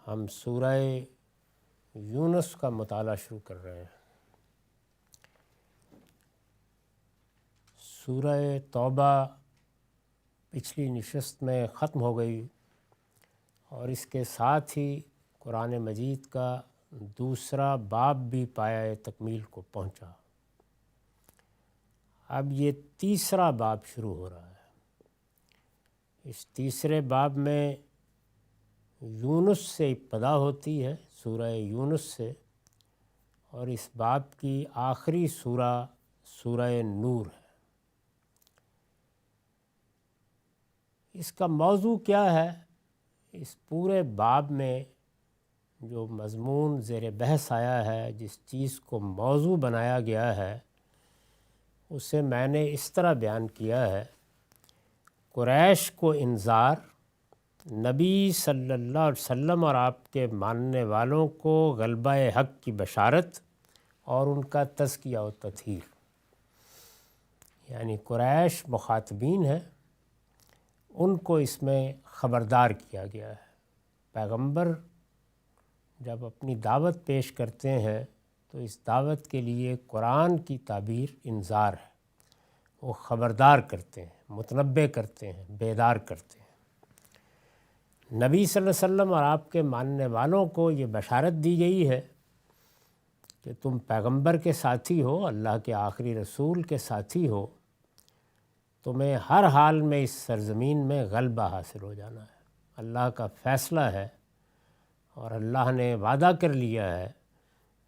ہم سورہ یونس کا مطالعہ شروع کر رہے ہیں۔ سورہ توبہ پچھلی نشست میں ختم ہو گئی اور اس کے ساتھ ہی قرآن مجید کا دوسرا باب بھی پایہ تکمیل کو پہنچا۔ اب یہ تیسرا باب شروع ہو رہا ہے۔ اس تیسرے باب میں یونس سے ابتدا ہوتی ہے، سورہ یونس سے، اور اس باب کی آخری سورہ نور ہے۔ اس کا موضوع کیا ہے؟ اس پورے باب میں جو مضمون زیر بحث آیا ہے، جس چیز کو موضوع بنایا گیا ہے، اسے میں نے اس طرح بیان کیا ہے: قریش کو انذار، نبی صلی اللہ علیہ وسلم اور آپ کے ماننے والوں کو غلبہ حق کی بشارت اور ان کا تزکیہ و تطہیر۔ یعنی قریش مخاطبین ہیں، ان کو اس میں خبردار کیا گیا ہے۔ پیغمبر جب اپنی دعوت پیش کرتے ہیں تو اس دعوت کے لیے قرآن کی تعبیر انذار ہے۔ وہ خبردار کرتے ہیں، متنبہ کرتے ہیں، بیدار کرتے ہیں۔ نبی صلی اللہ علیہ وسلم اور آپ کے ماننے والوں کو یہ بشارت دی گئی ہے کہ تم پیغمبر کے ساتھی ہو، اللہ کے آخری رسول کے ساتھی ہو، تمہیں ہر حال میں اس سرزمین میں غلبہ حاصل ہو جانا ہے۔ اللہ کا فیصلہ ہے اور اللہ نے وعدہ کر لیا ہے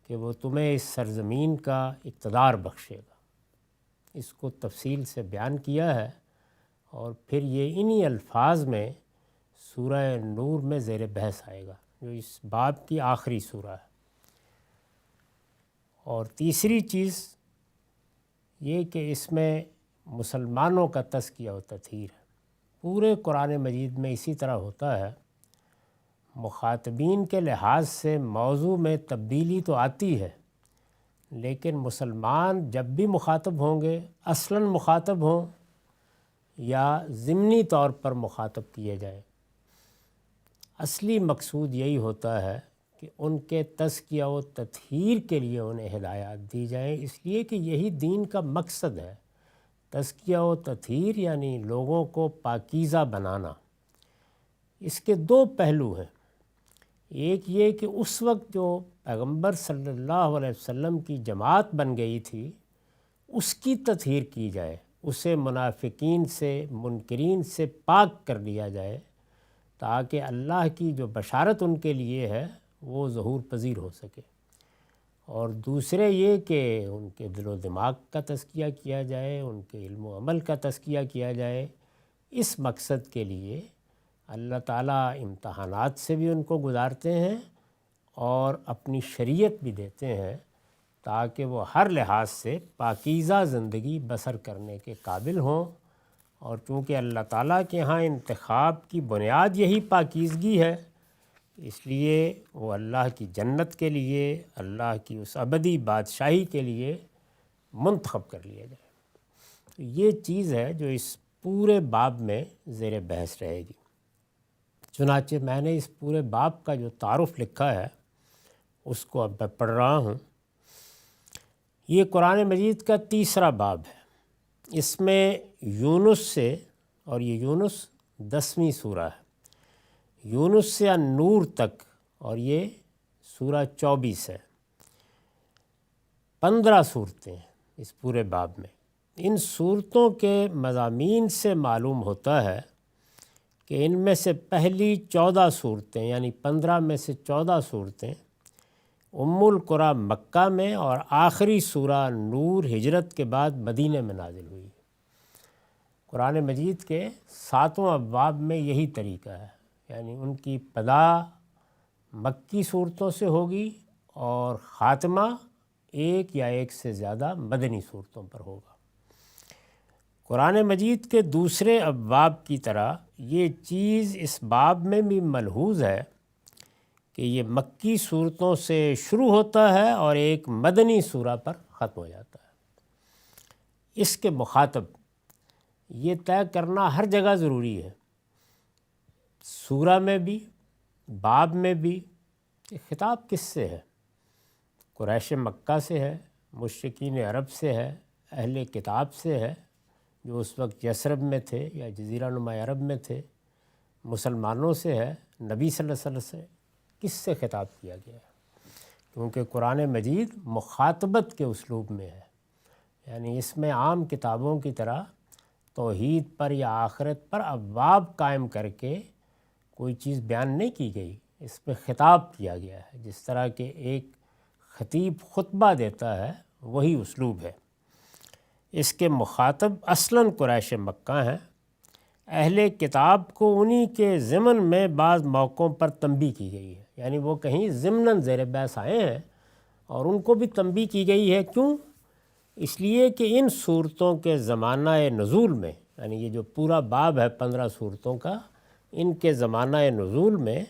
کہ وہ تمہیں اس سرزمین کا اقتدار بخشے گا۔ اس کو تفصیل سے بیان کیا ہے اور پھر یہ انہی الفاظ میں سورہ نور میں زیر بحث آئے گا، جو اس باب کی آخری سورہ ہے۔ اور تیسری چیز یہ کہ اس میں مسلمانوں کا تزکیہ و تطہیر ہے۔ پورے قرآن مجید میں اسی طرح ہوتا ہے، مخاطبین کے لحاظ سے موضوع میں تبدیلی تو آتی ہے، لیکن مسلمان جب بھی مخاطب ہوں گے، اصلاً مخاطب ہوں یا ضمنی طور پر مخاطب کیے جائیں، اصلی مقصود یہی ہوتا ہے کہ ان کے تزکیہ و تطہیر کے لیے انہیں ہدایات دی جائیں، اس لیے کہ یہی دین کا مقصد ہے۔ تزکیہ و تطہیر یعنی لوگوں کو پاکیزہ بنانا۔ اس کے دو پہلو ہیں۔ ایک یہ کہ اس وقت جو پیغمبر صلی اللہ علیہ وسلم کی جماعت بن گئی تھی، اس کی تطہیر کی جائے، اسے منافقین سے، منکرین سے پاک کر لیا جائے، تاکہ اللہ کی جو بشارت ان کے لیے ہے وہ ظہور پذیر ہو سکے۔ اور دوسرے یہ کہ ان کے دل و دماغ کا تزکیہ کیا جائے، ان کے علم و عمل کا تزکیہ کیا جائے۔ اس مقصد کے لیے اللہ تعالیٰ امتحانات سے بھی ان کو گزارتے ہیں اور اپنی شریعت بھی دیتے ہیں، تاکہ وہ ہر لحاظ سے پاکیزہ زندگی بسر کرنے کے قابل ہوں۔ اور چونکہ اللہ تعالیٰ کے ہاں انتخاب کی بنیاد یہی پاکیزگی ہے، اس لیے وہ اللہ کی جنت کے لیے، اللہ کی اس ابدی بادشاہی کے لیے منتخب کر لیا جائے۔ تو یہ چیز ہے جو اس پورے باب میں زیر بحث رہے گی۔ چنانچہ میں نے اس پورے باب کا جو تعارف لکھا ہے اس کو اب میں پڑھ رہا ہوں۔ یہ قرآن مجید کا تیسرا باب ہے۔ اس میں یونس سے، اور یہ یونس 10ویں سورہ ہے، یونس سے النور تک، اور یہ سورہ 24 ہے۔ 15 صورتیں ہیں اس پورے باب میں۔ ان صورتوں کے مضامین سے معلوم ہوتا ہے کہ ان میں سے پہلی 14 صورتیں، یعنی 15 میں سے 14 صورتیں ام القری مکہ میں، اور آخری سورہ نور ہجرت کے بعد مدینہ میں نازل ہوئی۔ قرآن مجید کے 7 ابواب میں یہی طریقہ ہے، یعنی ان کی ابتدا مکی صورتوں سے ہوگی اور خاتمہ ایک یا ایک سے زیادہ مدنی صورتوں پر ہوگا۔ قرآن مجید کے دوسرے ابواب کی طرح یہ چیز اس باب میں بھی ملحوظ ہے کہ یہ مکی صورتوں سے شروع ہوتا ہے اور ایک مدنی سورہ پر ختم ہو جاتا ہے۔ اس کے مخاطب یہ طے کرنا ہر جگہ ضروری ہے، سورہ میں بھی، باب میں بھی کہ خطاب کس سے ہے؟ قریش مکہ سے ہے، مشرکین عرب سے ہے، اہل کتاب سے ہے جو اس وقت یثرب میں تھے یا جزیرہ نما عرب میں تھے، مسلمانوں سے ہے، نبی صلی اللہ علیہ وسلم سے، کس سے خطاب کیا گیا ہے؟ کیونکہ قرآن مجید مخاطبت کے اسلوب میں ہے، یعنی اس میں عام کتابوں کی طرح توحید پر یا آخرت پر ابواب قائم کر کے کوئی چیز بیان نہیں کی گئی، اس پہ خطاب کیا گیا ہے۔ جس طرح کہ ایک خطیب خطبہ دیتا ہے وہی اسلوب ہے۔ اس کے مخاطب اصلاً قریش مکہ ہیں۔ اہل کتاب کو انہی کے ضمن میں بعض موقعوں پر تنبیہ کی گئی ہے، یعنی وہ کہیں ضمناً زیر بحث آئے ہیں اور ان کو بھی تنبیہ کی گئی ہے۔ کیوں؟ اس لیے کہ ان صورتوں کے زمانہ نزول میں، یعنی یہ جو پورا باب ہے 15 صورتوں کا، ان کے زمانہ نزول میں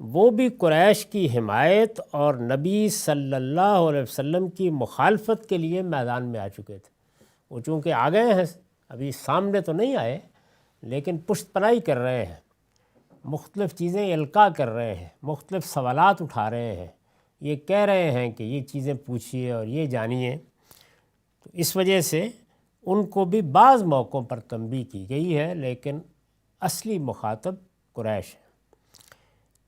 وہ بھی قریش کی حمایت اور نبی صلی اللہ علیہ وسلم کی مخالفت کے لیے میدان میں آ چکے تھے۔ وہ چونکہ آ گئے ہیں، ابھی سامنے تو نہیں آئے لیکن پشت پناہی کر رہے ہیں، مختلف چیزیں القاء کر رہے ہیں، مختلف سوالات اٹھا رہے ہیں، یہ کہہ رہے ہیں کہ یہ چیزیں پوچھیے اور یہ جانیے، تو اس وجہ سے ان کو بھی بعض موقعوں پر تنبیہ کی گئی ہے، لیکن اصلی مخاطب قریش ہے۔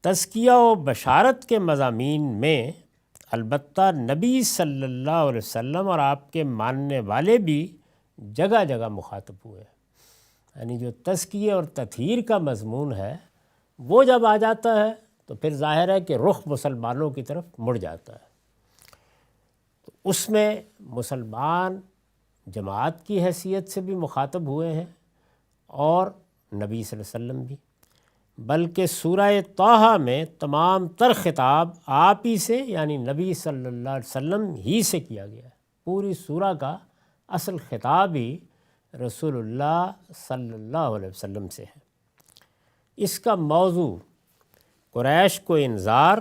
تزکیہ و بشارت کے مضامین میں البتہ نبی صلی اللہ علیہ وسلم اور آپ کے ماننے والے بھی جگہ جگہ مخاطب ہوئے، یعنی جو تزکیہ اور تطہیر کا مضمون ہے وہ جب آ جاتا ہے تو پھر ظاہر ہے کہ رخ مسلمانوں کی طرف مڑ جاتا ہے، تو اس میں مسلمان جماعت کی حیثیت سے بھی مخاطب ہوئے ہیں اور نبی صلی اللہ علیہ وسلم بھی، بلکہ سورہ طٰہٰ میں تمام تر خطاب آپ ہی سے، یعنی نبی صلی اللہ علیہ وسلم ہی سے کیا گیا ہے۔ پوری سورہ کا اصل خطاب ہی رسول اللہ صلی اللہ علیہ وسلم سے ہے۔ اس کا موضوع قریش کو انذار،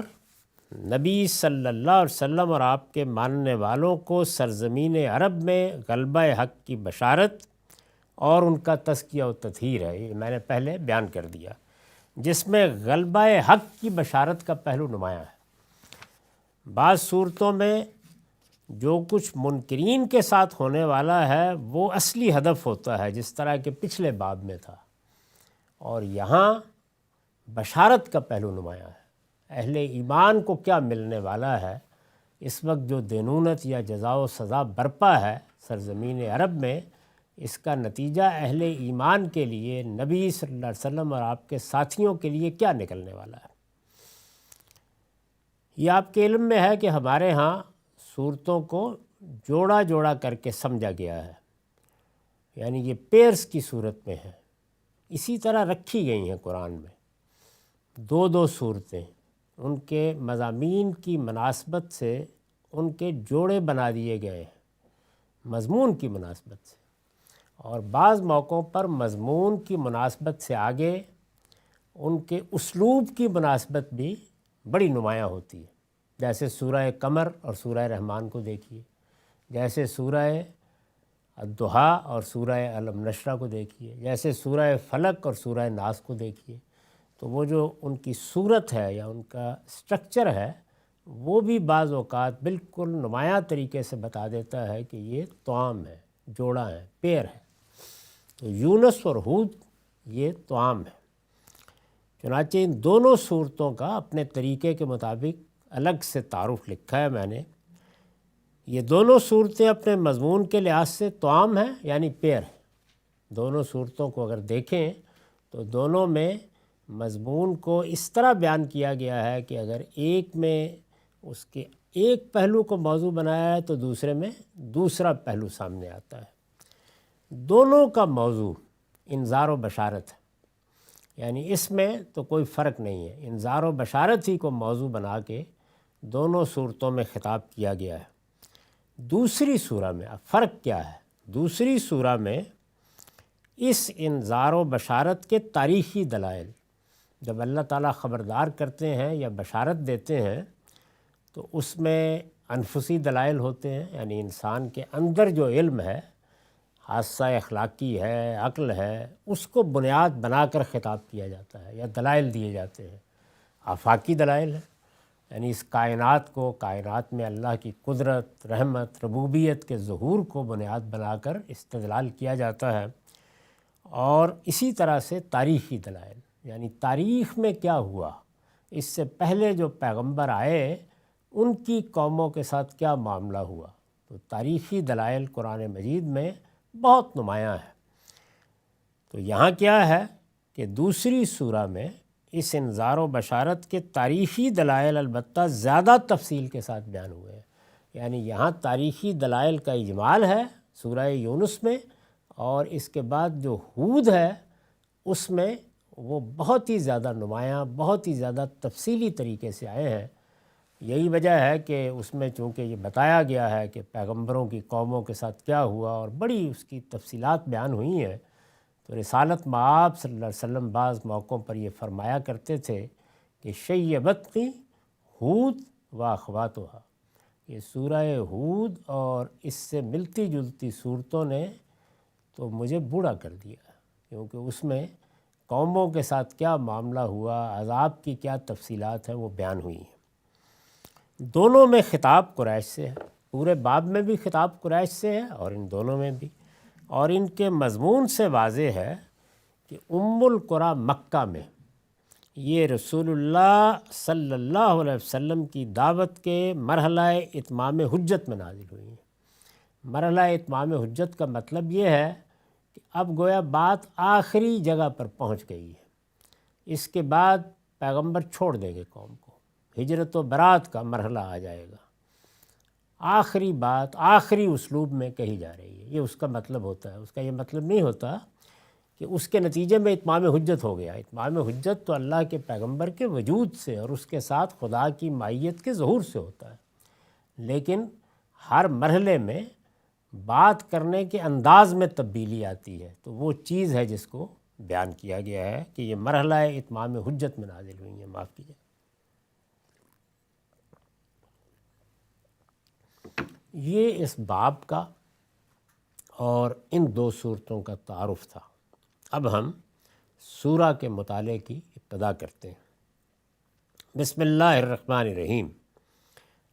نبی صلی اللہ علیہ وسلم اور آپ کے ماننے والوں کو سرزمین عرب میں غلبہ حق کی بشارت اور ان کا تزکیہ و تطہیر ہے۔ یہ میں نے پہلے بیان کر دیا، جس میں غلبہ حق کی بشارت کا پہلو نمایاں ہے۔ بعض صورتوں میں جو کچھ منکرین کے ساتھ ہونے والا ہے وہ اصلی ہدف ہوتا ہے، جس طرح کہ پچھلے باب میں تھا، اور یہاں بشارت کا پہلو نمایاں ہے۔ اہل ایمان کو کیا ملنے والا ہے، اس وقت جو دینونت یا جزا و سزا برپا ہے سرزمین عرب میں، اس کا نتیجہ اہل ایمان کے لیے، نبی صلی اللہ علیہ وسلم اور آپ کے ساتھیوں کے لیے کیا نکلنے والا ہے۔ یہ آپ کے علم میں ہے کہ ہمارے ہاں صورتوں کو جوڑا جوڑا کر کے سمجھا گیا ہے، یعنی یہ پیئرس کی صورت میں ہے، اسی طرح رکھی گئی ہیں قرآن میں دو دو صورتیں، ان کے مضامین کی مناسبت سے ان کے جوڑے بنا دیے گئے ہیں مضمون کی مناسبت سے، اور بعض موقعوں پر مضمون کی مناسبت سے آگے ان کے اسلوب کی مناسبت بھی بڑی نمایاں ہوتی ہے۔ جیسے سورہ قمر اور سورہ رحمان کو دیکھیے، جیسے سورہ الضحیٰ اور سورہ الم نشرہ کو دیکھیے، جیسے سورہ فلق اور سورہ ناس کو دیکھیے، تو وہ جو ان کی صورت ہے یا ان کا سٹرکچر ہے وہ بھی بعض اوقات بالکل نمایاں طریقے سے بتا دیتا ہے کہ یہ طعام ہے، جوڑا ہے، پیر ہے۔ تو یونس اور ہود یہ طعام ہے۔ چنانچہ ان دونوں صورتوں کا اپنے طریقے کے مطابق الگ سے تعارف لکھا ہے میں نے۔ یہ دونوں صورتیں اپنے مضمون کے لحاظ سے طعام ہیں، یعنی پیر ہیں۔ دونوں صورتوں کو اگر دیکھیں تو دونوں میں مضمون کو اس طرح بیان کیا گیا ہے کہ اگر ایک میں اس کے ایک پہلو کو موضوع بنایا ہے تو دوسرے میں دوسرا پہلو سامنے آتا ہے۔ دونوں کا موضوع انذار و بشارت ہے، یعنی اس میں تو کوئی فرق نہیں ہے، انذار و بشارت ہی کو موضوع بنا کے دونوں صورتوں میں خطاب کیا گیا ہے۔ دوسری سورہ میں اب فرق کیا ہے؟ دوسری سورہ میں اس انذار و بشارت کے تاریخی دلائل، جب اللہ تعالیٰ خبردار کرتے ہیں یا بشارت دیتے ہیں تو اس میں انفسی دلائل ہوتے ہیں، یعنی انسان کے اندر جو علم ہے، حادثہ اخلاقی ہے، عقل ہے، اس کو بنیاد بنا کر خطاب کیا جاتا ہے یا دلائل دیے جاتے ہیں۔ آفاقی دلائل ہیں، یعنی اس کائنات کو، کائنات میں اللہ کی قدرت، رحمت، ربوبیت کے ظہور کو بنیاد بنا کر استدلال کیا جاتا ہے۔ اور اسی طرح سے تاریخی دلائل، یعنی تاریخ میں کیا ہوا، اس سے پہلے جو پیغمبر آئے ان کی قوموں کے ساتھ کیا معاملہ ہوا، تو تاریخی دلائل قرآن مجید میں بہت نمایاں ہے۔ تو یہاں کیا ہے کہ دوسری سورہ میں اس انذار و بشارت کے تاریخی دلائل البتہ زیادہ تفصیل کے ساتھ بیان ہوئے ہیں، یعنی یہاں تاریخی دلائل کا اجمال ہے سورہ یونس میں، اور اس کے بعد جو ہود ہے اس میں وہ بہت ہی زیادہ نمایاں، بہت ہی زیادہ تفصیلی طریقے سے آئے ہیں۔ یہی وجہ ہے کہ اس میں چونکہ یہ بتایا گیا ہے کہ پیغمبروں کی قوموں کے ساتھ کیا ہوا اور بڑی اس کی تفصیلات بیان ہوئی ہیں، تو رسالت مآب صلی اللہ علیہ وسلم بعض موقعوں پر یہ فرمایا کرتے تھے کہ شیبتنی ہود و اخواتھا، یہ سورہ ہود اور اس سے ملتی جلتی صورتوں نے تو مجھے بوڑھا کر دیا، کیونکہ اس میں قوموں کے ساتھ کیا معاملہ ہوا، عذاب کی کیا تفصیلات ہیں وہ بیان ہوئی ہیں۔ دونوں میں خطاب قریش سے ہے، پورے باب میں بھی خطاب قریش سے ہے اور ان دونوں میں بھی، اور ان کے مضمون سے واضح ہے کہ ام القریٰ مکہ میں یہ رسول اللہ صلی اللہ علیہ وسلم کی دعوت کے مرحلہ اتمام حجت میں نازل ہوئی ہیں۔ مرحلہ اتمام حجت کا مطلب یہ ہے کہ اب گویا بات آخری جگہ پر پہنچ گئی ہے، اس کے بعد پیغمبر چھوڑ دیں گے قوم کو، ہجرت و برات کا مرحلہ آ جائے گا، آخری بات آخری اسلوب میں کہی جا رہی ہے، یہ اس کا مطلب ہوتا ہے۔ اس کا یہ مطلب نہیں ہوتا کہ اس کے نتیجے میں اتمام حجت ہو گیا۔ اتمام حجت تو اللہ کے پیغمبر کے وجود سے اور اس کے ساتھ خدا کی مائیت کے ظہور سے ہوتا ہے، لیکن ہر مرحلے میں بات کرنے کے انداز میں تبدیلی آتی ہے، تو وہ چیز ہے جس کو بیان کیا گیا ہے کہ یہ مرحلہ اتمام حجت میں نازل ہوئی ہیں۔ معاف کیجیے، یہ اس باب کا اور ان دو صورتوں کا تعارف تھا۔ اب ہم سورہ کے مطالعے کی ابتدا کرتے ہیں۔ بسم اللہ الرحمن الرحیم۔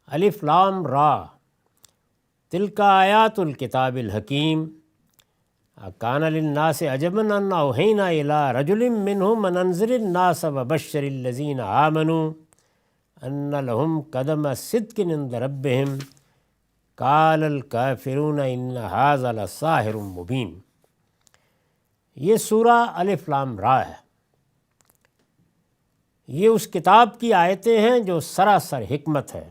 الف لام را، تلک آیات الکتاب الحکیم، کان للناس عجبا ان اوحینا الی رجل منہم ان انذر الناس وبشر الذین آمنوا ان لهم قدم صدق عند ربہم قال الکافرون ان ھذا لساحر مبین۔ یہ سورہ الف لام را ہے، یہ اس کتاب کی آیتیں ہیں جو سراسر حکمت ہے۔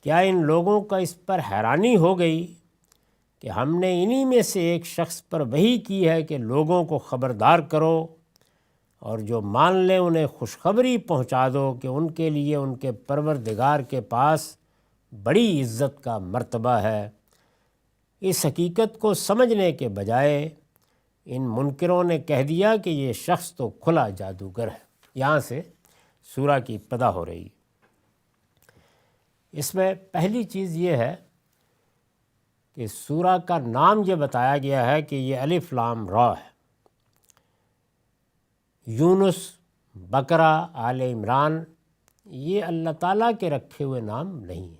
کیا ان لوگوں کا اس پر حیرانی ہو گئی کہ ہم نے انہی میں سے ایک شخص پر وحی کی ہے کہ لوگوں کو خبردار کرو، اور جو مان لیں انہیں خوشخبری پہنچا دو کہ ان کے لیے ان کے پروردگار کے پاس بڑی عزت کا مرتبہ ہے۔ اس حقیقت کو سمجھنے کے بجائے ان منکروں نے کہہ دیا کہ یہ شخص تو کھلا جادوگر ہے۔ یہاں سے سورہ کی ابتدا ہو رہی ہے۔ اس میں پہلی چیز یہ ہے کہ سورہ کا نام یہ بتایا گیا ہے کہ یہ الف لام را ہے۔ یونس، بقرہ، آل عمران یہ اللہ تعالیٰ کے رکھے ہوئے نام نہیں ہیں،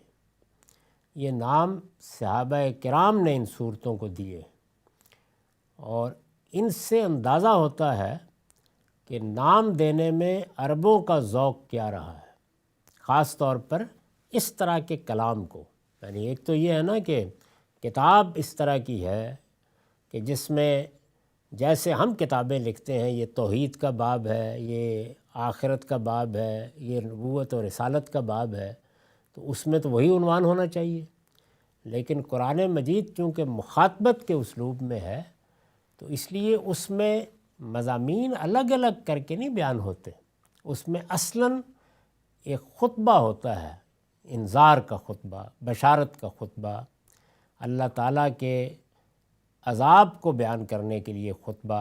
یہ نام صحابہ کرام نے ان صورتوں کو دیے، اور ان سے اندازہ ہوتا ہے کہ نام دینے میں عربوں کا ذوق کیا رہا ہے، خاص طور پر اس طرح کے کلام کو۔ یعنی ایک تو یہ ہے نا کہ کتاب اس طرح کی ہے کہ جس میں جیسے ہم کتابیں لکھتے ہیں، یہ توحید کا باب ہے، یہ آخرت کا باب ہے، یہ نبوت اور رسالت کا باب ہے، تو اس میں تو وہی عنوان ہونا چاہیے۔ لیکن قرآن مجید چونکہ مخاطبت کے اسلوب میں ہے، تو اس لیے اس میں مضامین الگ الگ کر کے نہیں بیان ہوتے، اس میں اصلاً ایک خطبہ ہوتا ہے، انذار کا خطبہ، بشارت کا خطبہ، اللہ تعالیٰ کے عذاب کو بیان کرنے کے لیے خطبہ۔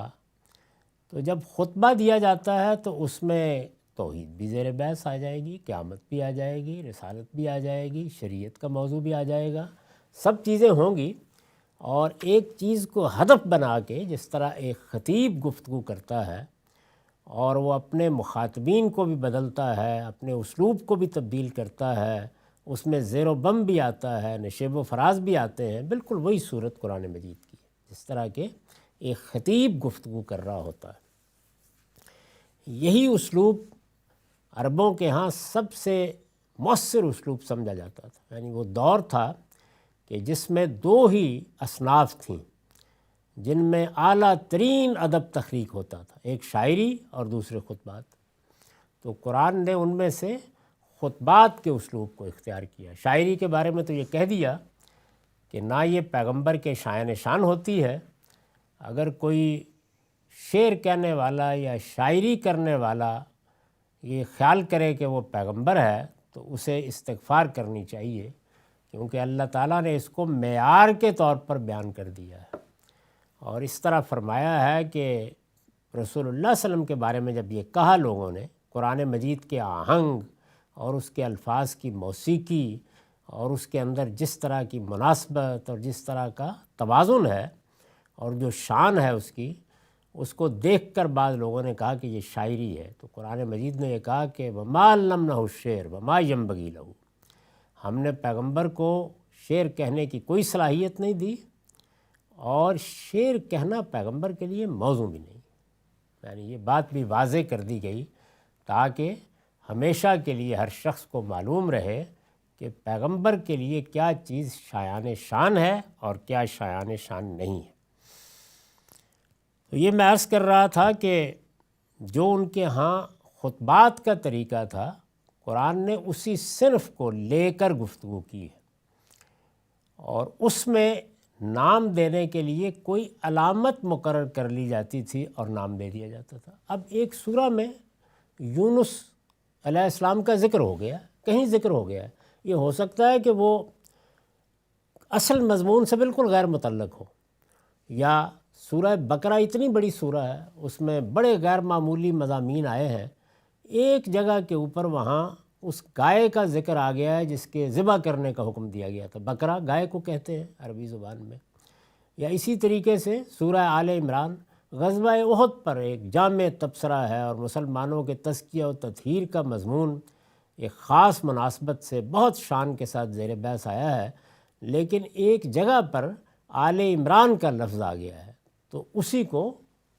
تو جب خطبہ دیا جاتا ہے تو اس میں توحید بھی زیر بحث آ جائے گی، قیامت بھی آ جائے گی، رسالت بھی آ جائے گی، شریعت کا موضوع بھی آ جائے گا، سب چیزیں ہوں گی۔ اور ایک چیز کو ہدف بنا کے جس طرح ایک خطیب گفتگو کرتا ہے، اور وہ اپنے مخاطبین کو بھی بدلتا ہے، اپنے اسلوب کو بھی تبدیل کرتا ہے، اس میں زیر و بم بھی آتا ہے، نشیب و فراز بھی آتے ہیں، بالکل وہی صورت قرآن مجید کی ہے جس طرح کہ ایک خطیب گفتگو کر رہا ہوتا ہے۔ یہی اسلوب عربوں کے ہاں سب سے مؤثر اسلوب سمجھا جاتا تھا، یعنی وہ دور تھا کہ جس میں دو ہی اصناف تھیں جن میں اعلیٰ ترین ادب تخلیق ہوتا تھا، ایک شاعری اور دوسرے خطبات۔ تو قرآن نے ان میں سے خطبات کے اسلوب کو اختیار کیا۔ شاعری کے بارے میں تو یہ کہہ دیا کہ نہ یہ پیغمبر کے شایان شان ہوتی ہے، اگر کوئی شعر کہنے والا یا شاعری کرنے والا یہ خیال کرے کہ وہ پیغمبر ہے تو اسے استغفار کرنی چاہیے، کیونکہ اللہ تعالیٰ نے اس کو معیار کے طور پر بیان کر دیا ہے۔ اور اس طرح فرمایا ہے کہ رسول اللہ صلی اللہ علیہ وسلم کے بارے میں جب یہ کہا لوگوں نے، قرآن مجید کے آہنگ اور اس کے الفاظ کی موسیقی اور اس کے اندر جس طرح کی مناسبت اور جس طرح کا توازن ہے اور جو شان ہے اس کو دیکھ کر بعض لوگوں نے کہا کہ یہ شاعری ہے۔ تو قرآن مجید نے یہ کہا کہ وَمَا عَلَّمْنَهُ الشِّعْرَ وَمَا يَنبَغِي لَهُ، ہم نے پیغمبر کو شعر کہنے کی کوئی صلاحیت نہیں دی اور شعر کہنا پیغمبر کے لیے موضوع بھی نہیں، یعنی یہ بات بھی واضح کر دی گئی تاکہ ہمیشہ کے لیے ہر شخص کو معلوم رہے کہ پیغمبر کے لیے کیا چیز شایان شان ہے اور کیا شایان شان نہیں ہے۔ تو یہ میں عرض کر رہا تھا کہ جو ان کے ہاں خطبات کا طریقہ تھا، قرآن نے اسی صنف کو لے کر گفتگو کی ہے، اور اس میں نام دینے کے لیے کوئی علامت مقرر کر لی جاتی تھی اور نام دے دیا جاتا تھا۔ اب ایک سورہ میں یونس علیہ السلام کا ذکر ہو گیا، کہیں ذکر ہو گیا ہے، یہ ہو سکتا ہے کہ وہ اصل مضمون سے بالکل غیر متعلق ہو، یا سورہ بقرہ اتنی بڑی سورہ ہے، اس میں بڑے غیر معمولی مضامین آئے ہیں، ایک جگہ کے اوپر وہاں اس گائے کا ذکر آ گیا ہے جس کے ذبح کرنے کا حکم دیا گیا تھا۔ بقرہ گائے کو کہتے ہیں عربی زبان میں۔ یا اسی طریقے سے سورہ آل عمران غزوہ احد پر ایک جامع تبصرہ ہے اور مسلمانوں کے تزکیہ و تطہیر کا مضمون ایک خاص مناسبت سے بہت شان کے ساتھ زیر بحث آیا ہے، لیکن ایک جگہ پر آل عمران کا لفظ آ گیا ہے، تو اسی کو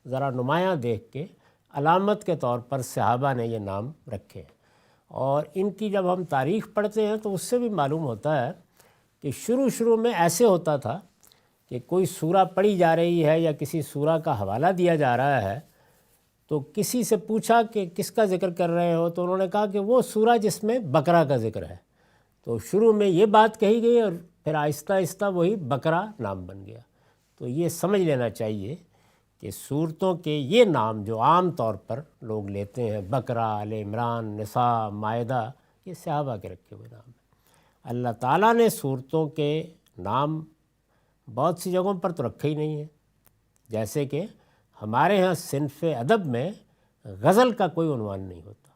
ذرا نمایاں دیکھ کے علامت کے طور پر صحابہ نے یہ نام رکھے۔ اور ان کی جب ہم تاریخ پڑھتے ہیں تو اس سے بھی معلوم ہوتا ہے کہ شروع میں ایسے ہوتا تھا کہ کوئی سورہ پڑھی جا رہی ہے یا کسی سورہ کا حوالہ دیا جا رہا ہے، تو کسی سے پوچھا کہ کس کا ذکر کر رہے ہو، تو انہوں نے کہا کہ وہ سورہ جس میں بقرہ کا ذکر ہے۔ تو شروع میں یہ بات کہی گئی اور پھر آہستہ آہستہ وہی بقرہ نام بن گیا۔ تو یہ سمجھ لینا چاہیے کہ سورتوں کے یہ نام جو عام طور پر لوگ لیتے ہیں، بقرہ، آل عمران، نساء، مائدہ، یہ صحابہ کے رکھے ہوئے نام ہیں۔ اللہ تعالیٰ نے سورتوں کے نام بہت سی جگہوں پر تو رکھے ہی نہیں ہیں، جیسے کہ ہمارے ہاں صنف ادب میں غزل کا کوئی عنوان نہیں ہوتا،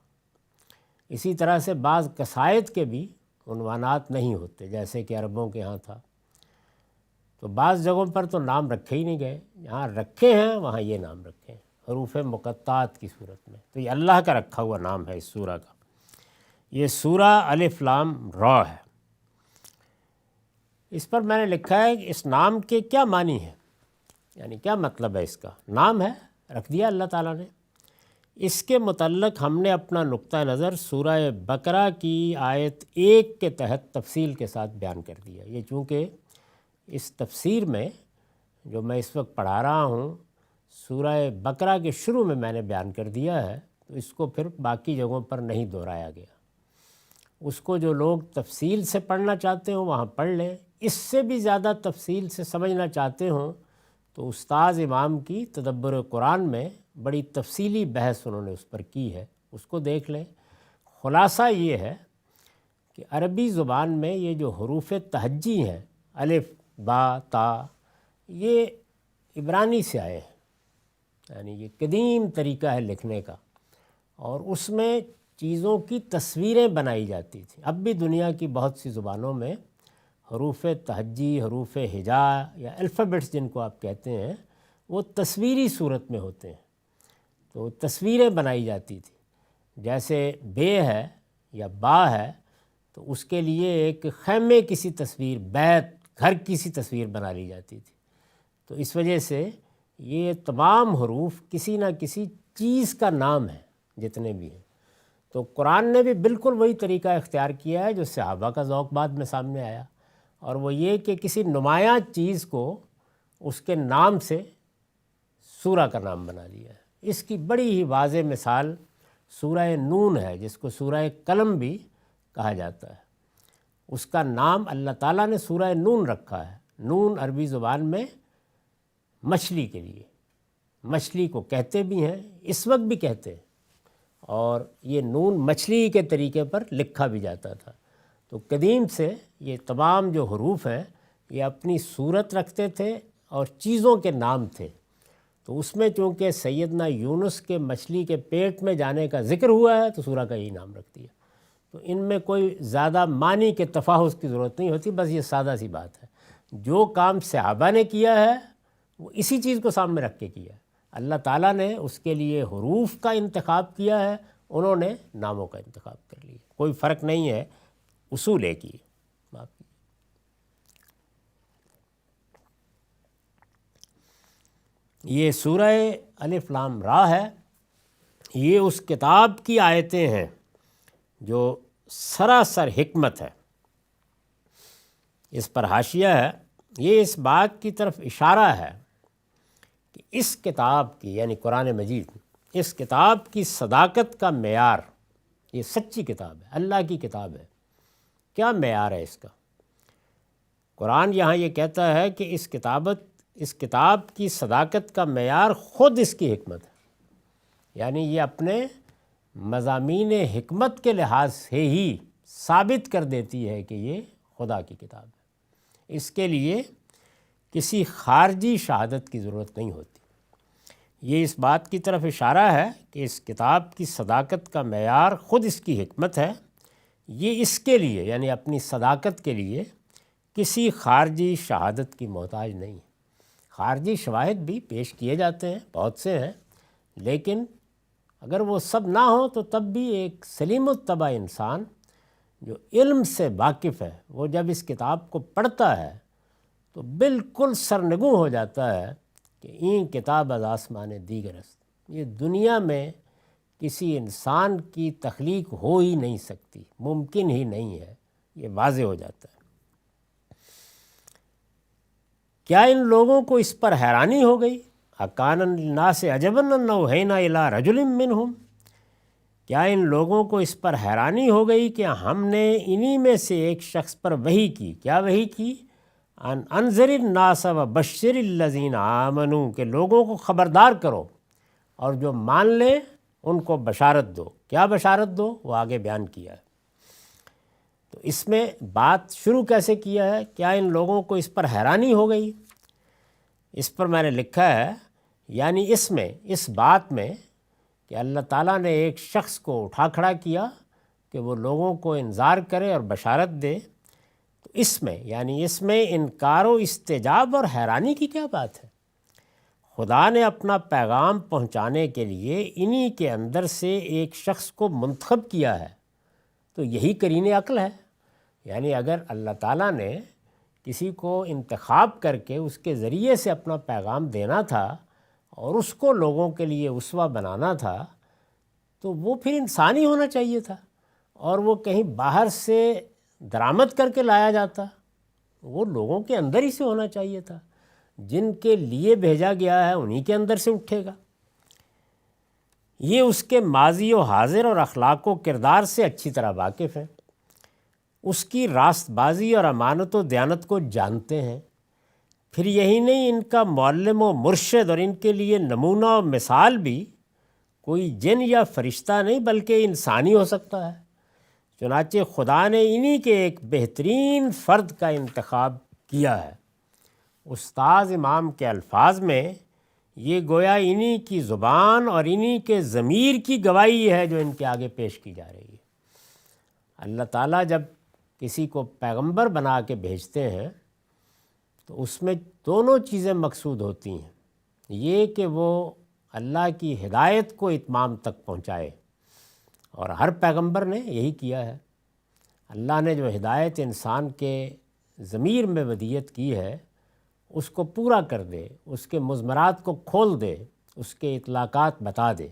اسی طرح سے بعض قصائد کے بھی عنوانات نہیں ہوتے جیسے کہ عربوں کے ہاں تھا۔ تو بعض جگہوں پر تو نام رکھے ہی نہیں گئے، جہاں رکھے ہیں وہاں یہ نام رکھے ہیں حروف مقطعات کی صورت میں۔ تو یہ اللہ کا رکھا ہوا نام ہے اس سورہ کا۔ یہ سورہ الف لام را ہے۔ اس پر میں نے لکھا ہے کہ اس نام کے کیا معنی ہیں، یعنی کیا مطلب ہے اس کا۔ نام ہے، رکھ دیا اللہ تعالیٰ نے۔ اس کے متعلق ہم نے اپنا نقطہ نظر سورہ بقرہ کی آیت 1 کے تحت تفصیل کے ساتھ بیان کر دیا۔ یہ چونکہ اس تفسیر میں جو میں اس وقت پڑھا رہا ہوں سورہ بقرہ کے شروع میں نے بیان کر دیا ہے، تو اس کو پھر باقی جگہوں پر نہیں دہرایا گیا۔ اس کو جو لوگ تفصیل سے پڑھنا چاہتے ہوں وہاں پڑھ لیں، اس سے بھی زیادہ تفصیل سے سمجھنا چاہتے ہوں تو استاذ امام کی تدبر قرآن میں بڑی تفصیلی بحث انہوں نے اس پر کی ہے، اس کو دیکھ لیں۔ خلاصہ یہ ہے کہ عربی زبان میں یہ جو حروف تہجی ہیں، الف، با، تا، یہ عبرانی سے آئے ہیں، یعنی یہ قدیم طریقہ ہے لکھنے کا، اور اس میں چیزوں کی تصویریں بنائی جاتی تھیں۔ اب بھی دنیا کی بہت سی زبانوں میں حروف تہجی، حروف ہجا یا الفابیٹس جن کو آپ کہتے ہیں، وہ تصویری صورت میں ہوتے ہیں۔ تو تصویریں بنائی جاتی تھی، جیسے بے ہے یا با ہے تو اس کے لیے ایک خیمے کسی تصویر، بیت گھر کسی تصویر بنا لی جاتی تھی۔ تو اس وجہ سے یہ تمام حروف کسی نہ کسی چیز کا نام ہے جتنے بھی ہیں۔ تو قرآن نے بھی بالکل وہی طریقہ اختیار کیا ہے جو صحابہ کا ذوق بعد میں سامنے آیا، اور وہ یہ کہ کسی نمایاں چیز کو اس کے نام سے سورہ کا نام بنا لیا ہے۔ اس کی بڑی ہی واضح مثال سورہ نون ہے، جس کو سورہ قلم بھی کہا جاتا ہے۔ اس کا نام اللہ تعالیٰ نے سورہ نون رکھا ہے۔ نون عربی زبان میں مچھلی کے لیے، مچھلی کو کہتے بھی ہیں، اس وقت بھی کہتے ہیں، اور یہ نون مچھلی کے طریقے پر لکھا بھی جاتا تھا۔ تو قدیم سے یہ تمام جو حروف ہیں یہ اپنی صورت رکھتے تھے اور چیزوں کے نام تھے۔ تو اس میں چونکہ سیدنا یونس کے مچھلی کے پیٹ میں جانے کا ذکر ہوا ہے تو سورہ کا یہی نام رکھ دیا۔ تو ان میں کوئی زیادہ معنی کے تفاحص کی ضرورت نہیں ہوتی، بس یہ سادہ سی بات ہے۔ جو کام صحابہ نے کیا ہے وہ اسی چیز کو سامنے رکھ کے کیا ہے۔ اللہ تعالیٰ نے اس کے لیے حروف کا انتخاب کیا ہے، انہوں نے ناموں کا انتخاب کر لیا، کوئی فرق نہیں ہے، اصول ایک ہی ہے۔ یہ سورہ الف لام را ہے، یہ اس کتاب کی آیتیں ہیں جو سراسر حکمت ہے۔ اس پر حاشیہ ہے، یہ اس بات کی طرف اشارہ ہے کہ اس کتاب کی یعنی قرآن مجید، اس کتاب کی صداقت کا معیار، یہ سچی کتاب ہے، اللہ کی کتاب ہے، کیا معیار ہے اس کا؟ قرآن یہاں یہ کہتا ہے کہ اس کتاب کی صداقت کا معیار خود اس کی حکمت ہے، یعنی یہ اپنے مضامین حکمت کے لحاظ سے ہی ثابت کر دیتی ہے کہ یہ خدا کی کتاب ہے۔ اس کے لیے کسی خارجی شہادت کی ضرورت نہیں ہوتی۔ یہ اس بات کی طرف اشارہ ہے کہ اس کتاب کی صداقت کا معیار خود اس کی حکمت ہے، یہ اس کے لیے یعنی اپنی صداقت کے لیے کسی خارجی شہادت کی محتاج نہیں ہے۔ خارجی شواہد بھی پیش کیے جاتے ہیں، بہت سے ہیں، لیکن اگر وہ سب نہ ہوں تو تب بھی ایک سلیم الطبع انسان جو علم سے واقف ہے، وہ جب اس کتاب کو پڑھتا ہے تو بالکل سرنگوں ہو جاتا ہے کہ این کتاب از آسمان دیگر است، یہ دنیا میں کسی انسان کی تخلیق ہو ہی نہیں سکتی، ممکن ہی نہیں ہے، یہ واضح ہو جاتا ہے۔ کیا ان لوگوں کو اس پر حیرانی ہو گئی؟ اکان الناس عجبا ان اوحینا الی رجل منہم، کیا ان لوگوں کو اس پر حیرانی ہو گئی کہ ہم نے انہی میں سے ایک شخص پر وحی کی؟ کیا وحی کی؟ ان انذر الناس وبشر الذین آمنوا، کہ لوگوں کو خبردار کرو اور جو مان لیں ان کو بشارت دو۔ کیا بشارت دو؟ وہ آگے بیان کیا ہے۔ تو اس میں بات شروع کیسے کیا ہے؟ کیا ان لوگوں کو اس پر حیرانی ہو گئی؟ اس پر میں نے لکھا ہے، یعنی اس بات میں کہ اللہ تعالیٰ نے ایک شخص کو اٹھا کھڑا کیا کہ وہ لوگوں کو انذار کرے اور بشارت دے، تو اس میں انکار و استجاب اور حیرانی کی کیا بات ہے؟ خدا نے اپنا پیغام پہنچانے کے لیے انہی کے اندر سے ایک شخص کو منتخب کیا ہے، تو یہی قرین عقل ہے۔ یعنی اگر اللہ تعالیٰ نے کسی کو انتخاب کر کے اس کے ذریعے سے اپنا پیغام دینا تھا اور اس کو لوگوں کے لیے اسوہ بنانا تھا، تو وہ پھر انسان ہی ہونا چاہیے تھا، اور وہ کہیں باہر سے درآمد کر کے لایا جاتا، وہ لوگوں کے اندر ہی سے ہونا چاہیے تھا۔ جن کے لیے بھیجا گیا ہے انہی کے اندر سے اٹھے گا۔ یہ اس کے ماضی و حاضر اور اخلاق و کردار سے اچھی طرح واقف ہیں، اس کی راست بازی اور امانت و دیانت کو جانتے ہیں۔ پھر یہی نہیں، ان کا معلم و مرشد اور ان کے لیے نمونہ و مثال بھی کوئی جن یا فرشتہ نہیں بلکہ انسانی ہو سکتا ہے۔ چنانچہ خدا نے انہی کے ایک بہترین فرد کا انتخاب کیا ہے۔ استاذ امام کے الفاظ میں یہ گویا انہی کی زبان اور انہی کے ضمیر کی گواہی ہے جو ان کے آگے پیش کی جا رہی ہے۔ اللہ تعالیٰ جب کسی کو پیغمبر بنا کے بھیجتے ہیں تو اس میں دونوں چیزیں مقصود ہوتی ہیں، یہ کہ وہ اللہ کی ہدایت کو اتمام تک پہنچائے، اور ہر پیغمبر نے یہی کیا ہے۔ اللہ نے جو ہدایت انسان کے ضمیر میں ودیت کی ہے اس کو پورا کر دے، اس کے مضمرات کو کھول دے، اس کے اطلاقات بتا دے۔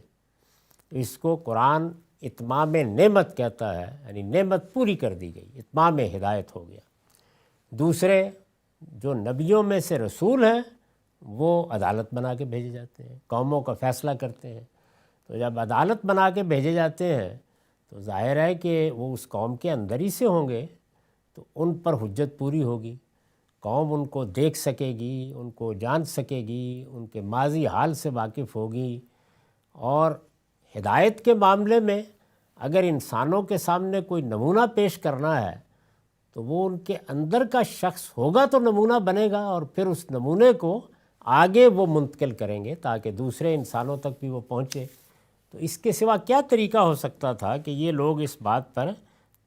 تو اس کو قرآن اتمام نعمت کہتا ہے، یعنی نعمت پوری کر دی گئی، اتمام ہدایت ہو گیا۔ دوسرے جو نبیوں میں سے رسول ہیں وہ عدالت بنا کے بھیجے جاتے ہیں، قوموں کا فیصلہ کرتے ہیں۔ تو جب عدالت بنا کے بھیجے جاتے ہیں تو ظاہر ہے کہ وہ اس قوم کے اندر ہی سے ہوں گے، تو ان پر حجت پوری ہوگی، قوم ان کو دیکھ سکے گی، ان کو جان سکے گی، ان کے ماضی حال سے واقف ہوگی۔ اور ہدایت کے معاملے میں اگر انسانوں کے سامنے کوئی نمونہ پیش کرنا ہے تو وہ ان کے اندر کا شخص ہوگا تو نمونہ بنے گا، اور پھر اس نمونے کو آگے وہ منتقل کریں گے تاکہ دوسرے انسانوں تک بھی وہ پہنچے۔ تو اس کے سوا کیا طریقہ ہو سکتا تھا کہ یہ لوگ اس بات پر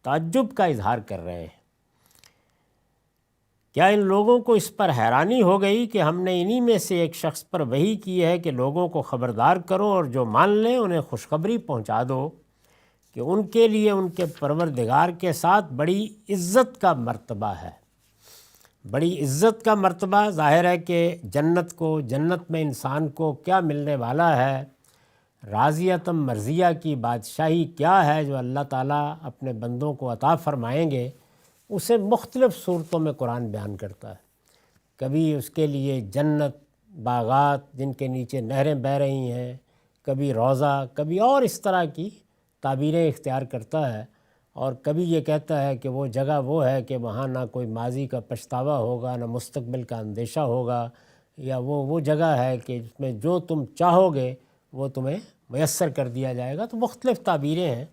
تعجب کا اظہار کر رہے ہیں؟ کیا ان لوگوں کو اس پر حیرانی ہو گئی کہ ہم نے انہی میں سے ایک شخص پر وحی کی ہے کہ لوگوں کو خبردار کرو، اور جو مان لیں انہیں خوشخبری پہنچا دو کہ ان کے لیے ان کے پروردگار کے ساتھ بڑی عزت کا مرتبہ ہے۔ بڑی عزت کا مرتبہ ظاہر ہے کہ جنت میں انسان کو کیا ملنے والا ہے، راضیتم مرضیہ کی بادشاہی کیا ہے جو اللہ تعالیٰ اپنے بندوں کو عطا فرمائیں گے، اسے مختلف صورتوں میں قرآن بیان کرتا ہے۔ کبھی اس کے لیے جنت، باغات جن کے نیچے نہریں بہہ رہی ہیں، کبھی روضہ، کبھی اور اس طرح کی تعبیریں اختیار کرتا ہے، اور کبھی یہ کہتا ہے کہ وہ جگہ وہ ہے کہ وہاں نہ کوئی ماضی کا پچھتاوا ہوگا، نہ مستقبل کا اندیشہ ہوگا، یا وہ جگہ ہے کہ جس میں جو تم چاہو گے وہ تمہیں میسر کر دیا جائے گا۔ تو مختلف تعبیریں ہیں،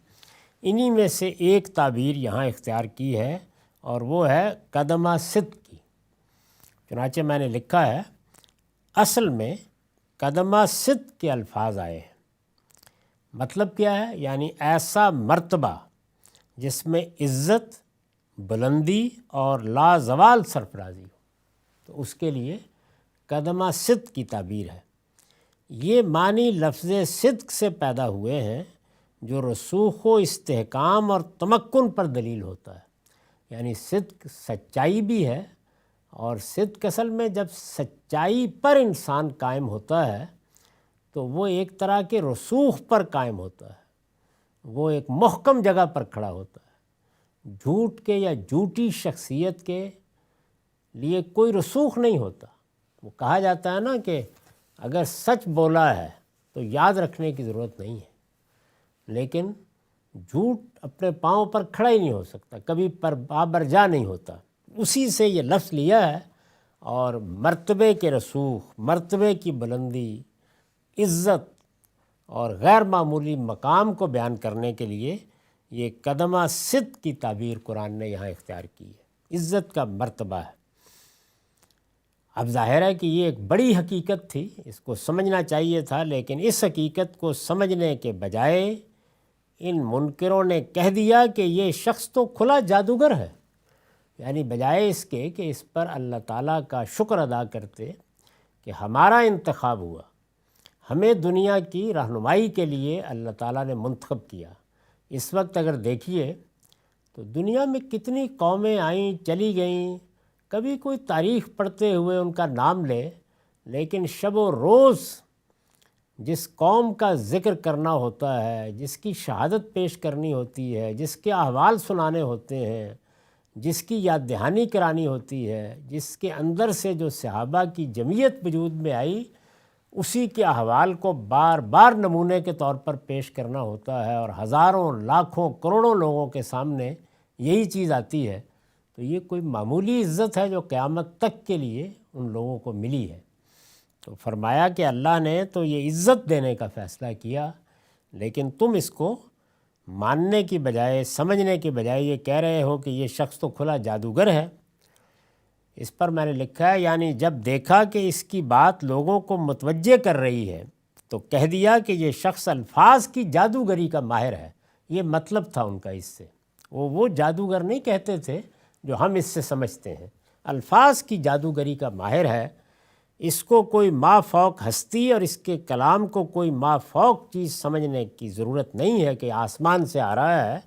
انہی میں سے ایک تعبیر یہاں اختیار کی ہے، اور وہ ہے قدمہ صدق کی۔ چنانچہ میں نے لکھا ہے اصل میں قدمہ صدق کے الفاظ آئے ہیں۔ مطلب کیا ہے؟ یعنی ایسا مرتبہ جس میں عزت، بلندی اور لازوال سرفرازی ہو، تو اس کے لیے قدمہ صدق کی تعبیر ہے۔ یہ معنی لفظ صدق سے پیدا ہوئے ہیں جو رسوخ و استحکام اور تمکن پر دلیل ہوتا ہے۔ یعنی صدق سچائی بھی ہے، اور صدق اصل میں جب سچائی پر انسان قائم ہوتا ہے تو وہ ایک طرح کے رسوخ پر قائم ہوتا ہے، وہ ایک محکم جگہ پر کھڑا ہوتا ہے۔ جھوٹ کے یا جھوٹی شخصیت کے لیے کوئی رسوخ نہیں ہوتا۔ وہ کہا جاتا ہے نا کہ اگر سچ بولا ہے تو یاد رکھنے کی ضرورت نہیں ہے، لیکن جھوٹ اپنے پاؤں پر کھڑا ہی نہیں ہو سکتا، کبھی پر پابرجا نہیں ہوتا۔ اسی سے یہ لفظ لیا ہے، اور مرتبے کے رسوخ، مرتبے کی بلندی، عزت اور غیر معمولی مقام کو بیان کرنے کے لیے یہ قدمہ صدق کی تعبیر قرآن نے یہاں اختیار کی ہے۔ عزت کا مرتبہ ہے۔ اب ظاہر ہے کہ یہ ایک بڑی حقیقت تھی، اس کو سمجھنا چاہیے تھا، لیکن اس حقیقت کو سمجھنے کے بجائے ان منکروں نے کہہ دیا کہ یہ شخص تو کھلا جادوگر ہے۔ یعنی بجائے اس کے کہ اس پر اللہ تعالیٰ کا شکر ادا کرتے کہ ہمارا انتخاب ہوا، ہمیں دنیا کی رہنمائی کے لیے اللہ تعالیٰ نے منتخب کیا۔ اس وقت اگر دیکھیے تو دنیا میں کتنی قومیں آئیں چلی گئیں، کبھی کوئی تاریخ پڑھتے ہوئے ان کا نام لے، لیکن شب و روز جس قوم کا ذکر کرنا ہوتا ہے، جس کی شہادت پیش کرنی ہوتی ہے، جس کے احوال سنانے ہوتے ہیں، جس کی یاد دہانی کرانی ہوتی ہے، جس کے اندر سے جو صحابہ کی جمعیت وجود میں آئی، اسی کے احوال کو بار بار نمونے کے طور پر پیش کرنا ہوتا ہے، اور ہزاروں، لاکھوں، کروڑوں لوگوں کے سامنے یہی چیز آتی ہے۔ تو یہ کوئی معمولی عزت ہے جو قیامت تک کے لیے ان لوگوں کو ملی ہے۔ تو فرمایا کہ اللہ نے تو یہ عزت دینے کا فیصلہ کیا، لیکن تم اس کو ماننے کی بجائے، سمجھنے کی بجائے یہ کہہ رہے ہو کہ یہ شخص تو کھلا جادوگر ہے۔ اس پر میں نے لکھا ہے یعنی جب دیکھا کہ اس کی بات لوگوں کو متوجہ کر رہی ہے تو کہہ دیا کہ یہ شخص الفاظ کی جادوگری کا ماہر ہے۔ یہ مطلب تھا ان کا اس سے، وہ جادوگر نہیں کہتے تھے جو ہم اس سے سمجھتے ہیں، الفاظ کی جادوگری کا ماہر ہے۔ اس کو کوئی مافوق ہستی اور اس کے کلام کو کوئی مافوق چیز سمجھنے کی ضرورت نہیں ہے کہ آسمان سے آ رہا ہے،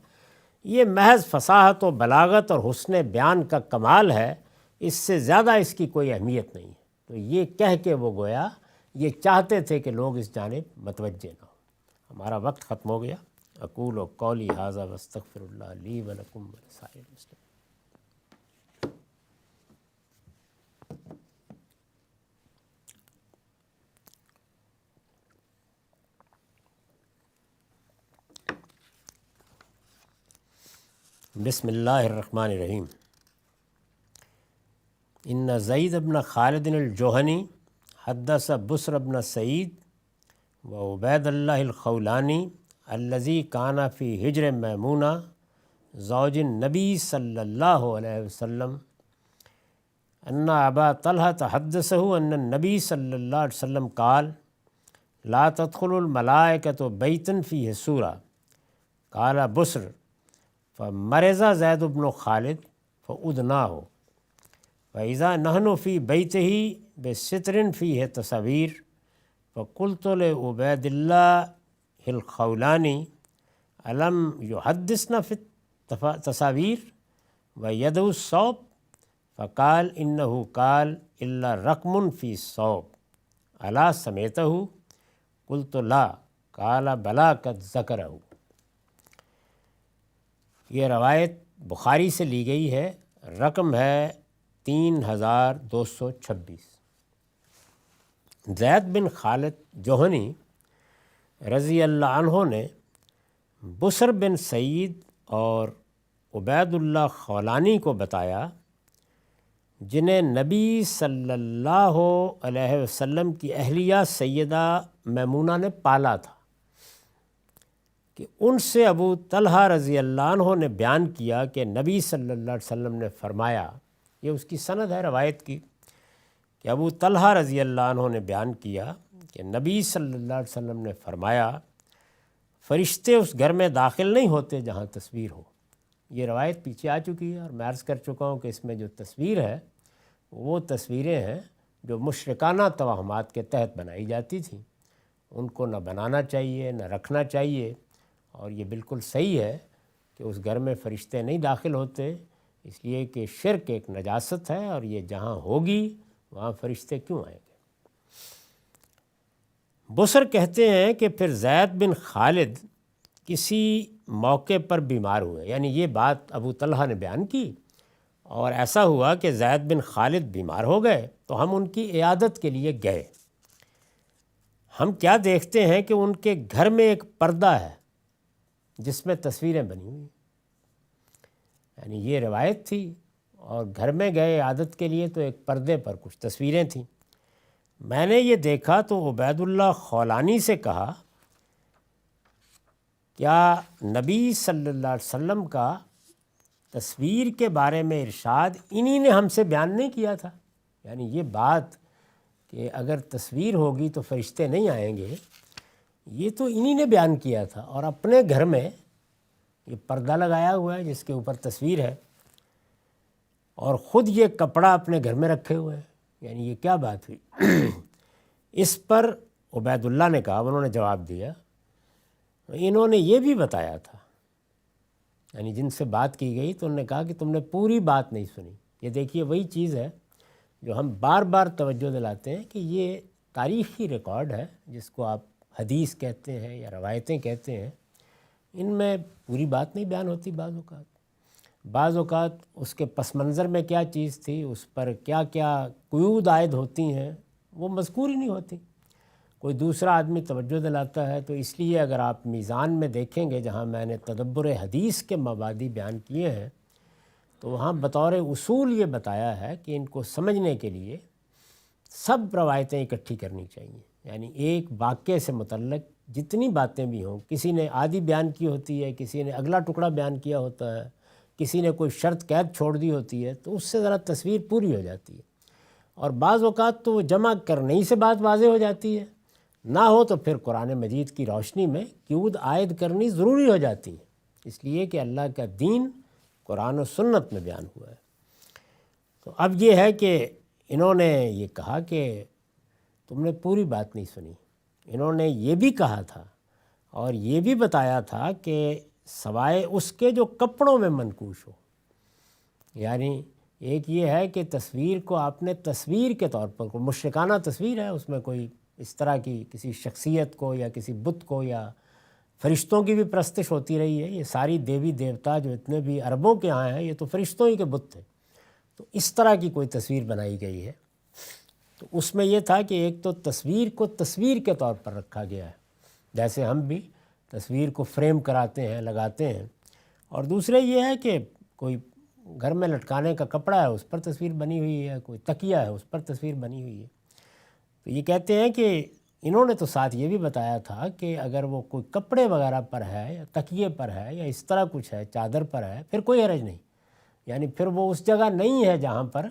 یہ محض فصاحت و بلاغت اور حسن بیان کا کمال ہے، اس سے زیادہ اس کی کوئی اہمیت نہیں ہے۔ تو یہ کہہ کے وہ گویا یہ چاہتے تھے کہ لوگ اس جانب متوجہ نہ ہوں۔ ہمارا وقت ختم ہو گیا۔ اقول و قولی ھذا واستغفر اللہ لی و لکم ولسائر المسلمین۔ بسم اللہ الرحمن الرحیم۔ ان زید بن خالد الجوہنی حدث بسر بن سعید و عبید اللہ الخولانی الذی کان فی حجر میمونہ زوج النبی صلی اللہ علیہ وسلم ان ابا طلحہ حدثہ ان النبی صلی اللہ علیہ وسلم قال لا تدخل الملائکۃ بیتا فیہ سورۃ قال بسر فمرض زید بن خالد فأدناہ فإذا نحن فی بیتہ بستر فیہ تصاویر فقلت لعبید اللہ الخولانی الم یحدثنا فی التصاویر وید الصوب فقال انہ قال الا رقم فی الصوب الا سمعتہ قلت لا قال بلا قد ذکرہ۔ یہ روایت بخاری سے لی گئی ہے، رقم ہے 3226۔ زید بن خالد جوہنی رضی اللہ عنہ نے بسر بن سعید اور عبید اللہ خولانی کو بتایا، جنہیں نبی صلی اللہ علیہ وسلم کی اہلیہ سیدہ میمونہ نے پالا تھا، کہ ان سے ابو طلحہ رضی اللہ عنہ نے بیان کیا کہ نبی صلی اللہ علیہ وسلم نے فرمایا، یہ اس کی سند ہے روایت کی، کہ ابو طلحہ رضی اللہ عنہ نے بیان کیا کہ نبی صلی اللہ علیہ وسلم نے فرمایا فرشتے اس گھر میں داخل نہیں ہوتے جہاں تصویر ہو۔ یہ روایت پیچھے آ چکی ہے اور میں عرض کر چکا ہوں کہ اس میں جو تصویر ہے وہ تصویریں ہیں جو مشرکانہ توہمات کے تحت بنائی جاتی تھیں، ان کو نہ بنانا چاہیے نہ رکھنا چاہیے، اور یہ بالکل صحیح ہے کہ اس گھر میں فرشتے نہیں داخل ہوتے، اس لیے کہ شرک ایک نجاست ہے، اور یہ جہاں ہوگی وہاں فرشتے کیوں آئیں گے۔ بسر کہتے ہیں کہ پھر زید بن خالد کسی موقع پر بیمار ہوئے، یعنی یہ بات ابو طلحہ نے بیان کی، اور ایسا ہوا کہ زید بن خالد بیمار ہو گئے تو ہم ان کی عیادت کے لیے گئے۔ ہم کیا دیکھتے ہیں کہ ان کے گھر میں ایک پردہ ہے جس میں تصویریں بنی ہوئی، یعنی یہ روایت تھی، اور گھر میں گئے عادت کے لیے تو ایک پردے پر کچھ تصویریں تھیں۔ میں نے یہ دیکھا تو عبید اللہ خولانی سے کہا، کیا نبی صلی اللہ علیہ وسلم کا تصویر کے بارے میں ارشاد انہی نے ہم سے بیان نہیں کیا تھا؟ یعنی یہ بات کہ اگر تصویر ہوگی تو فرشتے نہیں آئیں گے، یہ تو انہی نے بیان کیا تھا، اور اپنے گھر میں یہ پردہ لگایا ہوا ہے جس کے اوپر تصویر ہے، اور خود یہ کپڑا اپنے گھر میں رکھے ہوئے ہیں، یعنی یہ کیا بات ہوئی؟ اس پر عبید اللہ نے کہا، انہوں نے جواب دیا، انہوں نے یہ بھی بتایا تھا، یعنی جن سے بات کی گئی تو انہوں نے کہا کہ تم نے پوری بات نہیں سنی۔ یہ دیکھیے وہی چیز ہے جو ہم بار بار توجہ دلاتے ہیں کہ یہ تاریخی ریکارڈ ہے، جس کو آپ حدیث کہتے ہیں یا روایتیں کہتے ہیں، ان میں پوری بات نہیں بیان ہوتی۔ بعض اوقات اس کے پس منظر میں کیا چیز تھی، اس پر کیا کیا قیود عائد ہوتی ہیں، وہ مذکور ہی نہیں ہوتی۔ کوئی دوسرا آدمی توجہ دلاتا ہے، تو اس لیے اگر آپ میزان میں دیکھیں گے جہاں میں نے تدبر حدیث کے مبادی بیان کیے ہیں، تو وہاں بطور اصول یہ بتایا ہے کہ ان کو سمجھنے کے لیے سب روایتیں اکٹھی کرنی چاہیے، یعنی ایک واقعے سے متعلق جتنی باتیں بھی ہوں، کسی نے آدھی بیان کی ہوتی ہے، کسی نے اگلا ٹکڑا بیان کیا ہوتا ہے، کسی نے کوئی شرط قید چھوڑ دی ہوتی ہے، تو اس سے ذرا تصویر پوری ہو جاتی ہے، اور بعض اوقات تو وہ جمع کرنے ہی سے بات واضح ہو جاتی ہے، نہ ہو تو پھر قرآن مجید کی روشنی میں قیود عائد کرنی ضروری ہو جاتی ہے، اس لیے کہ اللہ کا دین قرآن و سنت میں بیان ہوا ہے۔ تو اب یہ ہے کہ انہوں نے یہ کہا کہ تم نے پوری بات نہیں سنی۔ انہوں نے یہ بھی کہا تھا اور یہ بھی بتایا تھا کہ سوائے اس کے جو کپڑوں میں منقوش ہو، یعنی ایک یہ ہے کہ تصویر کو آپ نے تصویر کے طور پر، کوئی مشرکانہ تصویر ہے، اس میں کوئی اس طرح کی کسی شخصیت کو یا کسی بت کو یا فرشتوں کی بھی پرستش ہوتی رہی ہے۔ یہ ساری دیوی دیوتا جو اتنے بھی عربوں کے ہاں ہیں، یہ تو فرشتوں ہی کے بت تھے۔ تو اس طرح کی کوئی تصویر بنائی گئی ہے، تو اس میں یہ تھا کہ ایک تو تصویر کو تصویر کے طور پر رکھا گیا ہے، جیسے ہم بھی تصویر کو فریم کراتے ہیں، لگاتے ہیں، اور دوسرے یہ ہے کہ کوئی گھر میں لٹکانے کا کپڑا ہے، اس پر تصویر بنی ہوئی ہے، کوئی تکیہ ہے، اس پر تصویر بنی ہوئی ہے۔ تو یہ کہتے ہیں کہ انہوں نے تو ساتھ یہ بھی بتایا تھا کہ اگر وہ کوئی کپڑے وغیرہ پر ہے یا تکیے پر ہے یا اس طرح کچھ ہے، چادر پر ہے، پھر کوئی حرج نہیں، یعنی پھر وہ اس جگہ نہیں ہے جہاں پر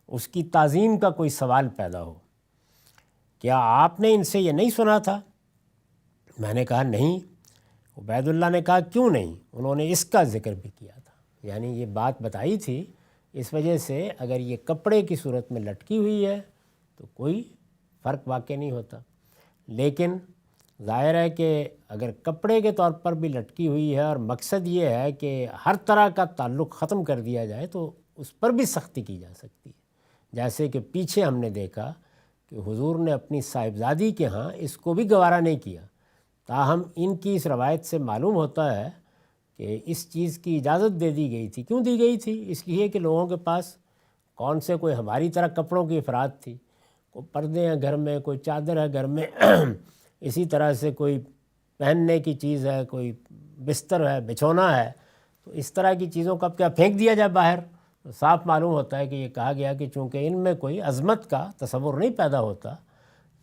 اس کی تعظیم کا کوئی سوال پیدا ہو۔ کیا آپ نے ان سے یہ نہیں سنا تھا؟ میں نے کہا نہیں۔ عبید اللہ نے کہا کیوں نہیں؟ انہوں نے اس کا ذکر بھی کیا تھا، یعنی یہ بات بتائی تھی، اس وجہ سے اگر یہ کپڑے کی صورت میں لٹکی ہوئی ہے تو کوئی فرق واقع نہیں ہوتا، لیکن ظاہر ہے کہ اگر کپڑے کے طور پر بھی لٹکی ہوئی ہے اور مقصد یہ ہے کہ ہر طرح کا تعلق ختم کر دیا جائے تو اس پر بھی سختی کی جا سکتی ہے، جیسے کہ پیچھے ہم نے دیکھا کہ حضور نے اپنی صاحبزادی کے ہاں اس کو بھی گوارا نہیں کیا، تاہم ان کی اس روایت سے معلوم ہوتا ہے کہ اس چیز کی اجازت دے دی گئی تھی۔ کیوں دی گئی تھی؟ اس لیے کہ لوگوں کے پاس کون سے کوئی ہماری طرح کپڑوں کی افراد تھی، کوئی پردے ہیں گھر میں، کوئی چادر ہے گھر میں، اسی طرح سے کوئی پہننے کی چیز ہے، کوئی بستر ہے، بچھونا ہے، تو اس طرح کی چیزوں کا کیا پھینک دیا جائے باہر؟ تو صاف معلوم ہوتا ہے کہ یہ کہا گیا کہ چونکہ ان میں کوئی عظمت کا تصور نہیں پیدا ہوتا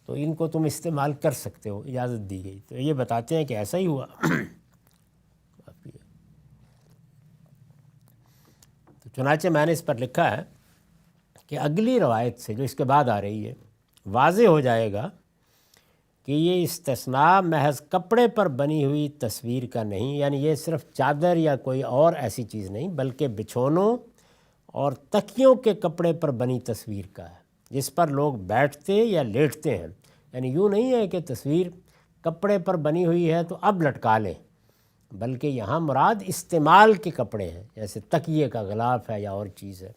تو ان کو تم استعمال کر سکتے ہو، اجازت دی گئی۔ تو یہ بتاتے ہیں کہ ایسا ہی ہوا۔ تو چنانچہ میں نے اس پر لکھا ہے کہ اگلی روایت سے جو اس کے بعد آ رہی ہے واضح ہو جائے گا کہ یہ استثناء محض کپڑے پر بنی ہوئی تصویر کا نہیں، یعنی یہ صرف چادر یا کوئی اور ایسی چیز نہیں، بلکہ بچھونوں اور تکیوں کے کپڑے پر بنی تصویر کا ہے جس پر لوگ بیٹھتے یا لیٹتے ہیں۔ یعنی یوں نہیں ہے کہ تصویر کپڑے پر بنی ہوئی ہے تو اب لٹکا لیں، بلکہ یہاں مراد استعمال کے کپڑے ہیں، جیسے تکیے کا غلاف ہے یا اور چیز ہے،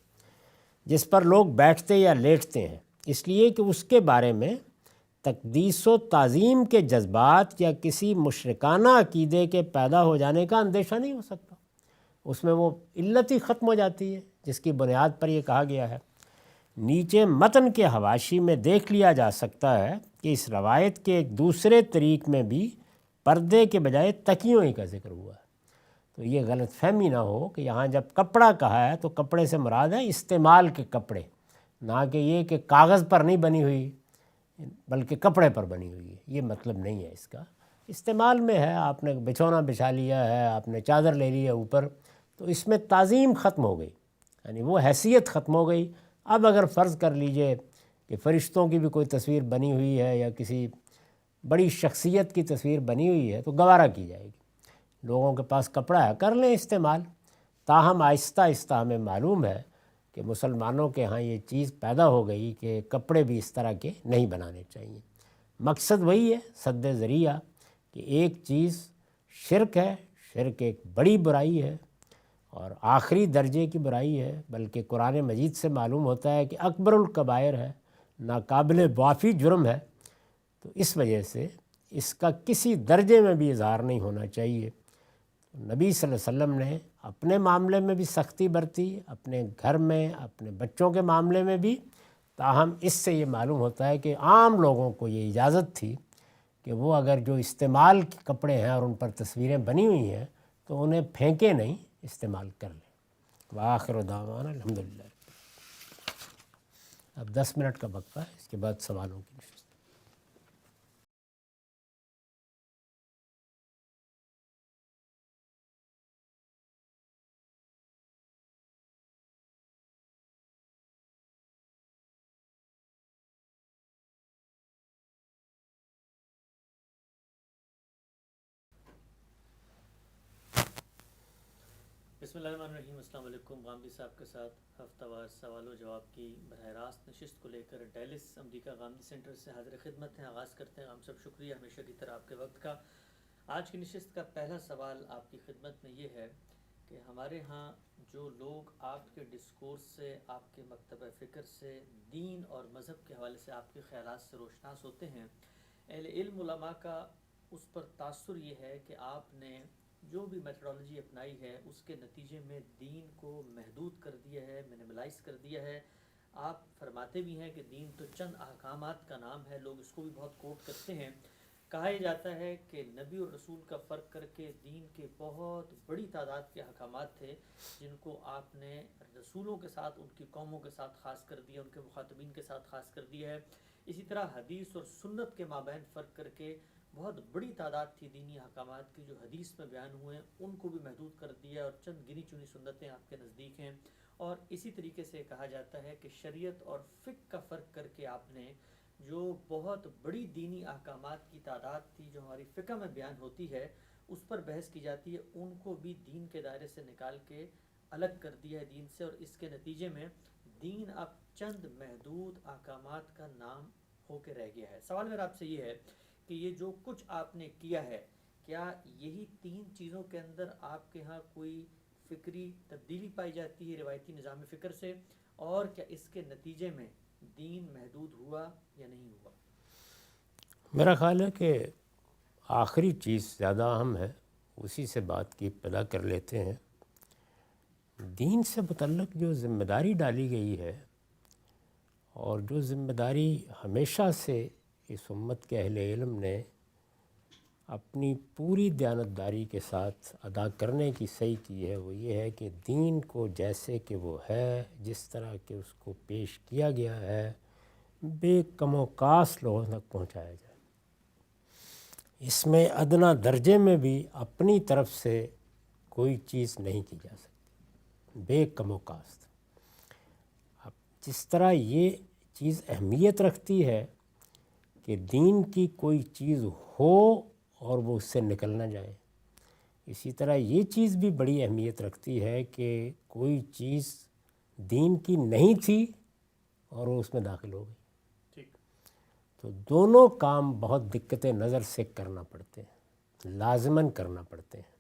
جس پر لوگ بیٹھتے یا لیٹتے ہیں، اس لیے کہ اس کے بارے میں تقدیس و تعظیم کے جذبات یا کسی مشرکانہ عقیدے کے پیدا ہو جانے کا اندیشہ نہیں ہو سکتا۔ اس میں وہ علت ہی ختم ہو جاتی ہے جس کی بنیاد پر یہ کہا گیا ہے۔ نیچے متن کے حواشی میں دیکھ لیا جا سکتا ہے کہ اس روایت کے ایک دوسرے طریق میں بھی پردے کے بجائے تکیوں ہی کا ذکر ہوا ہے۔ تو یہ غلط فہمی نہ ہو کہ یہاں جب کپڑا کہا ہے تو کپڑے سے مراد ہے استعمال کے کپڑے، نہ کہ یہ کہ کاغذ پر نہیں بنی ہوئی بلکہ کپڑے پر بنی ہوئی ہے، یہ مطلب نہیں ہے اس کا۔ استعمال میں ہے، آپ نے بچھونا بچھا لیا ہے، آپ نے چادر لے لی ہے اوپر، تو اس میں تعظیم ختم ہو گئی، یعنی وہ حیثیت ختم ہو گئی۔ اب اگر فرض کر لیجئے کہ فرشتوں کی بھی کوئی تصویر بنی ہوئی ہے یا کسی بڑی شخصیت کی تصویر بنی ہوئی ہے تو گوارا کی جائے گی، لوگوں کے پاس کپڑا ہے کر لیں استعمال۔ تاہم آہستہ آہستہ ہمیں معلوم ہے کہ مسلمانوں کے ہاں یہ چیز پیدا ہو گئی کہ کپڑے بھی اس طرح کے نہیں بنانے چاہیے۔ مقصد وہی ہے، سد ذریعہ، کہ ایک چیز شرک ہے، شرک ایک بڑی برائی ہے اور آخری درجے کی برائی ہے، بلکہ قرآن مجید سے معلوم ہوتا ہے کہ اکبر الکبائر ہے، ناقابل معافی جرم ہے۔ تو اس وجہ سے اس کا کسی درجے میں بھی اظہار نہیں ہونا چاہیے۔ نبی صلی اللہ علیہ وسلم نے اپنے معاملے میں بھی سختی برتی، اپنے گھر میں، اپنے بچوں کے معاملے میں بھی، تاہم اس سے یہ معلوم ہوتا ہے کہ عام لوگوں کو یہ اجازت تھی کہ وہ اگر جو استعمال کے کپڑے ہیں اور ان پر تصویریں بنی ہوئی ہیں تو انہیں پھینکے نہیں، استعمال کر لیں۔ وآخر دعوانا الحمدللہ۔ اب 10 منٹ کا وقفہ ہے، اس کے بعد سوالوں کی نشست۔ بسم اللہ الرحمن الرحیم۔ السلام علیکم۔ غامدی صاحب کے ساتھ ہفتہ وار سوال و جواب کی براہ راست نشست کو لے کر ڈیلس امریکہ غامدی سینٹر سے حاضر خدمت ہیں۔ آغاز کرتے ہیں۔ ہم سب شکریہ ہمیشہ کی طرح آپ کے وقت کا۔ آج کی نشست کا پہلا سوال آپ کی خدمت میں یہ ہے کہ ہمارے ہاں جو لوگ آپ کے ڈسکورس سے، آپ کے مکتبہ فکر سے، دین اور مذہب کے حوالے سے آپ کے خیالات سے روشناس ہوتے ہیں، اہل علم علماء کا اس پر تاثر یہ ہے کہ آپ نے جو بھی میتھڈالوجی اپنائی ہے اس کے نتیجے میں دین کو محدود کر دیا ہے، منیملائز کر دیا ہے۔ آپ فرماتے بھی ہیں کہ دین تو چند احکامات کا نام ہے، لوگ اس کو بھی بہت کوٹ کرتے ہیں۔ کہا یہ جاتا ہے کہ نبی اور رسول کا فرق کر کے دین کے بہت بڑی تعداد کے احکامات تھے جن کو آپ نے رسولوں کے ساتھ، ان کی قوموں کے ساتھ خاص کر دیا، ان کے مخاطبین کے ساتھ خاص کر دیا ہے۔ اسی طرح حدیث اور سنت کے مابین فرق کر کے بہت بڑی تعداد تھی دینی احکامات کی جو حدیث میں بیان ہوئے ہیں، ان کو بھی محدود کر دیا اور چند گنی چنی سنتیں آپ کے نزدیک ہیں۔ اور اسی طریقے سے کہا جاتا ہے کہ شریعت اور فقہ کا فرق کر کے آپ نے جو بہت بڑی دینی احکامات کی تعداد تھی جو ہماری فقہ میں بیان ہوتی ہے، اس پر بحث کی جاتی ہے، ان کو بھی دین کے دائرے سے نکال کے الگ کر دیا ہے دین سے، اور اس کے نتیجے میں دین اب چند محدود احکامات کا نام ہو کے رہ گیا ہے۔ سوال میرا آپ سے یہ ہے کہ یہ جو کچھ آپ نے کیا ہے، کیا یہی تین چیزوں کے اندر آپ کے ہاں کوئی فکری تبدیلی پائی جاتی ہے روایتی نظام فکر سے، اور کیا اس کے نتیجے میں دین محدود ہوا یا نہیں ہوا؟ میرا خیال ہے کہ آخری چیز زیادہ اہم ہے، اسی سے بات کی ابتدا کر لیتے ہیں۔ دین سے متعلق جو ذمہ داری ڈالی گئی ہے اور جو ذمہ داری ہمیشہ سے اس امت کے اہل علم نے اپنی پوری دیانتداری کے ساتھ ادا کرنے کی صحیح کی ہے، وہ یہ ہے کہ دین کو جیسے کہ وہ ہے، جس طرح کہ اس کو پیش کیا گیا ہے، بے کم و کاس لوگوں تک پہنچایا جائے۔ اس میں ادنا درجے میں بھی اپنی طرف سے کوئی چیز نہیں کی جا سکتی، بے کم و کاست۔ اب جس طرح یہ چیز اہمیت رکھتی ہے کہ دین کی کوئی چیز ہو اور وہ اس سے نکل نہ جائے، اسی طرح یہ چیز بھی بڑی اہمیت رکھتی ہے کہ کوئی چیز دین کی نہیں تھی اور وہ اس میں داخل ہو گئی۔ تو دونوں کام بہت دقت نظر سے کرنا پڑتے ہیں، لازماً کرنا پڑتے ہیں۔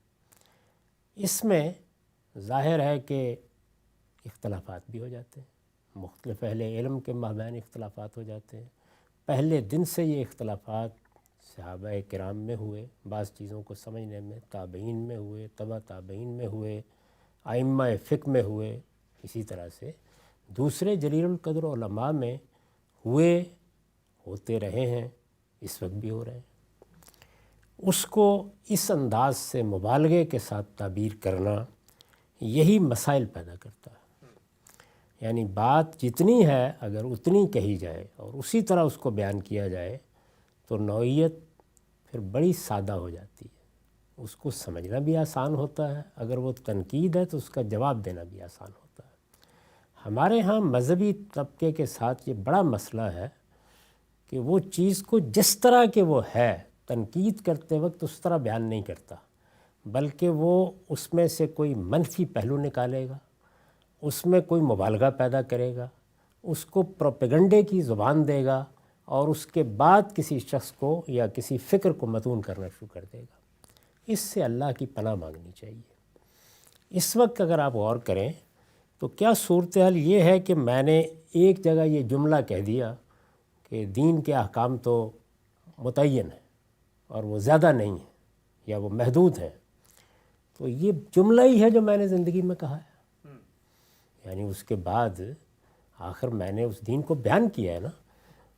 اس میں ظاہر ہے کہ اختلافات بھی ہو جاتے ہیں، مختلف اہل علم کے مابین اختلافات ہو جاتے ہیں۔ پہلے دن سے یہ اختلافات صحابہ کرام میں ہوئے، بعض چیزوں کو سمجھنے میں، تابعین میں ہوئے، تبع تابعین میں ہوئے، ائمہ فقہ میں ہوئے، اسی طرح سے دوسرے جلیل القدر علماء میں ہوئے، ہوتے رہے ہیں، اس وقت بھی ہو رہے ہیں۔ اس کو اس انداز سے مبالغے کے ساتھ تعبیر کرنا یہی مسائل پیدا کرتا ہے۔ یعنی بات جتنی ہے اگر اتنی کہی جائے اور اسی طرح اس کو بیان کیا جائے تو نوعیت پھر بڑی سادہ ہو جاتی ہے، اس کو سمجھنا بھی آسان ہوتا ہے، اگر وہ تنقید ہے تو اس کا جواب دینا بھی آسان ہوتا ہے۔ ہمارے ہاں مذہبی طبقے کے ساتھ یہ بڑا مسئلہ ہے کہ وہ چیز کو جس طرح کہ وہ ہے تنقید کرتے وقت اس طرح بیان نہیں کرتا، بلکہ وہ اس میں سے کوئی منفی پہلو نکالے گا، اس میں کوئی مبالغہ پیدا کرے گا، اس کو پروپیگنڈے کی زبان دے گا اور اس کے بعد کسی شخص کو یا کسی فکر کو متون کرنا شروع کر دے گا۔ اس سے اللہ کی پناہ مانگنی چاہیے۔ اس وقت اگر آپ غور کریں تو کیا صورتحال یہ ہے کہ میں نے ایک جگہ یہ جملہ کہہ دیا کہ دین کے احکام تو متعین ہیں اور وہ زیادہ نہیں ہیں یا وہ محدود ہیں، تو یہ جملہ ہی ہے جو میں نے زندگی میں کہا ہے۔ یعنی اس کے بعد آخر میں نے اس دین کو بیان کیا ہے نا،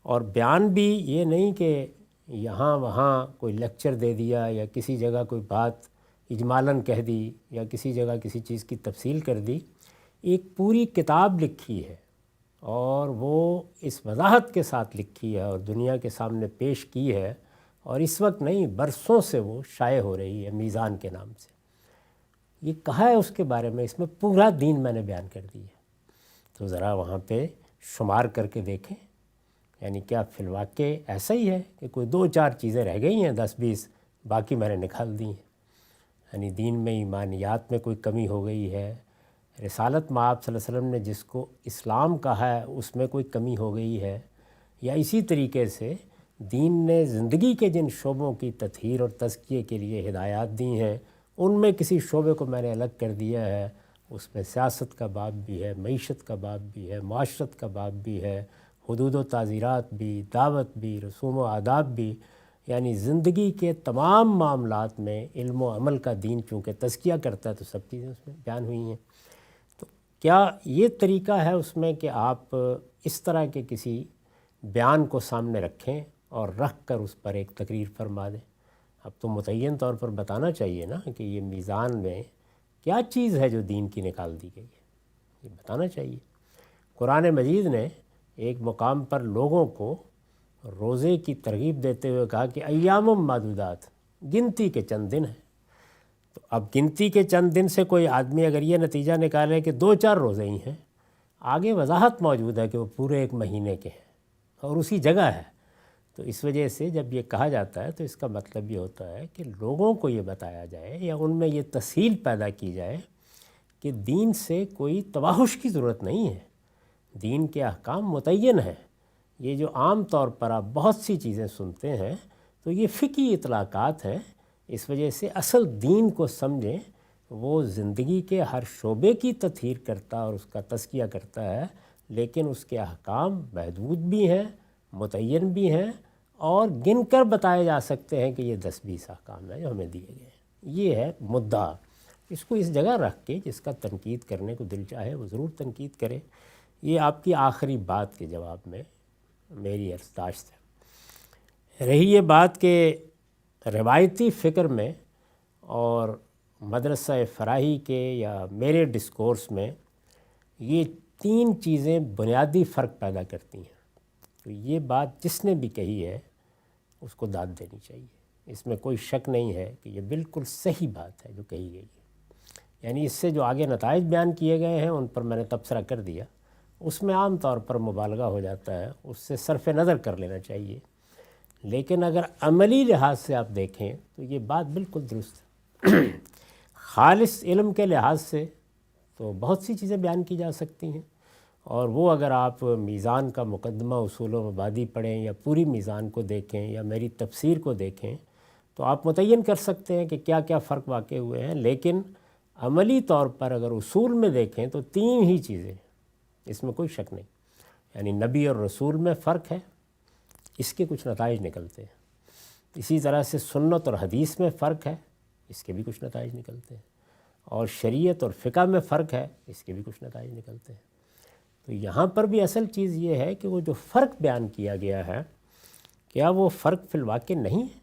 اور بیان بھی یہ نہیں کہ یہاں وہاں کوئی لیکچر دے دیا یا کسی جگہ کوئی بات اجمالاً کہہ دی یا کسی جگہ کسی چیز کی تفصیل کر دی، ایک پوری کتاب لکھی ہے اور وہ اس وضاحت کے ساتھ لکھی ہے اور دنیا کے سامنے پیش کی ہے، اور اس وقت نہیں برسوں سے وہ شائع ہو رہی ہے میزان کے نام سے۔ یہ کہا ہے اس کے بارے میں، اس میں پورا دین میں نے بیان کر دی ہے۔ تو ذرا وہاں پہ شمار کر کے دیکھیں، یعنی کیا فی الواقع ایسا ہی ہے کہ کوئی 2-4 چیزیں رہ گئی ہیں 10-20، باقی میں نے نکال دی یعنی دین میں ایمانیات میں کوئی کمی ہو گئی ہے، رسالت مآب صلی اللہ علیہ وسلم نے جس کو اسلام کہا ہے اس میں کوئی کمی ہو گئی ہے، یا اسی طریقے سے دین نے زندگی کے جن شعبوں کی تطہیر اور تزکیے کے لیے ہدایات دی ہیں ان میں کسی شعبے کو میں نے الگ کر دیا ہے، اس میں سیاست کا باب بھی ہے، معیشت کا باب بھی ہے، معاشرت کا باب بھی ہے، حدود و تعزیرات بھی، دعوت بھی، رسوم و آداب بھی، یعنی زندگی کے تمام معاملات میں علم و عمل کا دین چونکہ تزکیہ کرتا ہے تو سب چیزیں اس میں بیان ہوئی ہیں۔ تو کیا یہ طریقہ ہے اس میں کہ آپ اس طرح کے کسی بیان کو سامنے رکھیں اور رکھ کر اس پر ایک تقریر فرما دیں؟ اب تو متعین طور پر بتانا چاہیے نا کہ یہ میزان میں کیا چیز ہے جو دین کی نکال دی گئی ہے، یہ بتانا چاہیے۔ قرآن مجید نے ایک مقام پر لوگوں کو روزے کی ترغیب دیتے ہوئے کہا کہ ایام معدودات، گنتی کے چند دن ہیں۔ تو اب گنتی کے چند دن سے کوئی آدمی اگر یہ نتیجہ نکالے کہ 2-4 روزے ہی ہیں، آگے وضاحت موجود ہے کہ وہ پورے ایک مہینے کے ہیں اور اسی جگہ ہے، تو اس وجہ سے جب یہ کہا جاتا ہے تو اس کا مطلب یہ ہوتا ہے کہ لوگوں کو یہ بتایا جائے یا ان میں یہ تسہیل پیدا کی جائے کہ دین سے کوئی تباہش کی ضرورت نہیں ہے، دین کے احکام متعین ہیں۔ یہ جو عام طور پر آپ بہت سی چیزیں سنتے ہیں تو یہ فقہی اطلاقات ہیں، اس وجہ سے اصل دین کو سمجھیں، وہ زندگی کے ہر شعبے کی تطہیر کرتا اور اس کا تزکیہ کرتا ہے، لیکن اس کے احکام محدود بھی ہیں، متعین بھی ہیں، اور گن کر بتائے جا سکتے ہیں کہ یہ 10-20 احکام ہیں جو ہمیں دیے گئے ہیں۔ یہ ہے مدعا، اس کو اس جگہ رکھ کے جس کا تنقید کرنے کو دل چاہے وہ ضرور تنقید کرے۔ یہ آپ کی آخری بات کے جواب میں میری عرضداشت ہے۔ رہی یہ بات کہ روایتی فکر میں اور مدرسہ فراہی کے یا میرے ڈسکورس میں یہ 3 چیزیں بنیادی فرق پیدا کرتی ہیں، تو یہ بات جس نے بھی کہی ہے اس کو داد دینی چاہیے، اس میں کوئی شک نہیں ہے کہ یہ بالکل صحیح بات ہے جو کہی گئی ہے۔ یعنی اس سے جو آگے نتائج بیان کیے گئے ہیں ان پر میں نے تبصرہ کر دیا، اس میں عام طور پر مبالغہ ہو جاتا ہے، اس سے صرف نظر کر لینا چاہیے، لیکن اگر عملی لحاظ سے آپ دیکھیں تو یہ بات بالکل درست ہے۔ خالص علم کے لحاظ سے تو بہت سی چیزیں بیان کی جا سکتی ہیں، اور وہ اگر آپ میزان کا مقدمہ اصول و مبادی پڑھیں یا پوری میزان کو دیکھیں یا میری تفسیر کو دیکھیں تو آپ متعین کر سکتے ہیں کہ کیا کیا فرق واقع ہوئے ہیں، لیکن عملی طور پر اگر اصول میں دیکھیں تو 3 ہی چیزیں، اس میں کوئی شک نہیں، یعنی نبی اور رسول میں فرق ہے، اس کے کچھ نتائج نکلتے ہیں، اسی طرح سے سنت اور حدیث میں فرق ہے، اس کے بھی کچھ نتائج نکلتے ہیں، اور شریعت اور فقہ میں فرق ہے، اس کے بھی کچھ نتائج نکلتے ہیں۔ تو یہاں پر بھی اصل چیز یہ ہے کہ وہ جو فرق بیان کیا گیا ہے کیا وہ فرق فی الواقع نہیں ہے؟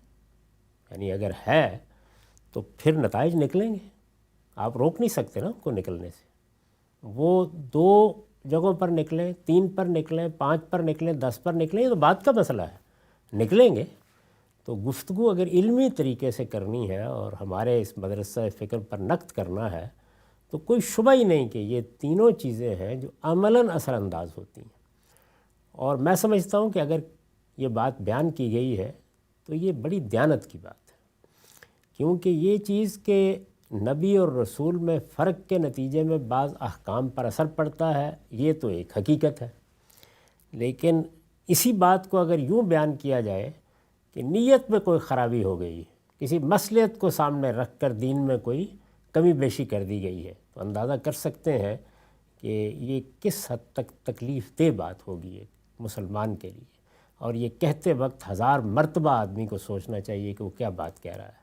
یعنی اگر ہے تو پھر نتائج نکلیں گے، آپ روک نہیں سکتے نا ان کو نکلنے سے، وہ 2 جگہوں پر نکلیں، 3 پر نکلیں، 5 پر نکلیں، 10 پر نکلیں، یہ تو بات کا مسئلہ ہے، نکلیں گے۔ تو گفتگو اگر علمی طریقے سے کرنی ہے اور ہمارے اس مدرسہ فکر پر نقد کرنا ہے تو کوئی شبہ ہی نہیں کہ یہ تینوں چیزیں ہیں جو عملاً اثر انداز ہوتی ہیں، اور میں سمجھتا ہوں کہ اگر یہ بات بیان کی گئی ہے تو یہ بڑی دیانت کی بات ہے، کیونکہ یہ چیز کہ نبی اور رسول میں فرق کے نتیجے میں بعض احکام پر اثر پڑتا ہے یہ تو ایک حقیقت ہے، لیکن اسی بات کو اگر یوں بیان کیا جائے کہ نیت میں کوئی خرابی ہو گئی، کسی مصلحت کو سامنے رکھ کر دین میں کوئی کمی بیشی کر دی گئی ہے، تو اندازہ کر سکتے ہیں کہ یہ کس حد تک تکلیف دہ بات ہوگی ایک مسلمان کے لیے، اور یہ کہتے وقت 1000 مرتبہ آدمی کو سوچنا چاہیے کہ وہ کیا بات کہہ رہا ہے۔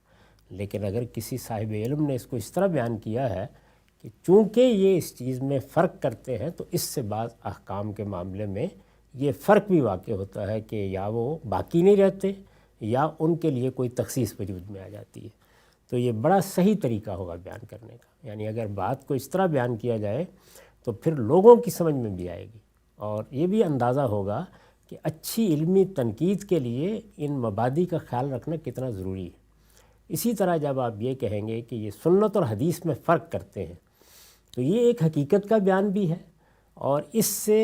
لیکن اگر کسی صاحب علم نے اس کو اس طرح بیان کیا ہے کہ چونکہ یہ اس چیز میں فرق کرتے ہیں تو اس سے بعض احکام کے معاملے میں یہ فرق بھی واقع ہوتا ہے کہ یا وہ باقی نہیں رہتے یا ان کے لیے کوئی تخصیص وجود میں آ جاتی ہے، تو یہ بڑا صحیح طریقہ ہوگا بیان کرنے کا۔ یعنی اگر بات کو اس طرح بیان کیا جائے تو پھر لوگوں کی سمجھ میں بھی آئے گی، اور یہ بھی اندازہ ہوگا کہ اچھی علمی تنقید کے لیے ان مبادی کا خیال رکھنا کتنا ضروری ہے۔ اسی طرح جب آپ یہ کہیں گے کہ یہ سنت اور حدیث میں فرق کرتے ہیں تو یہ ایک حقیقت کا بیان بھی ہے، اور اس سے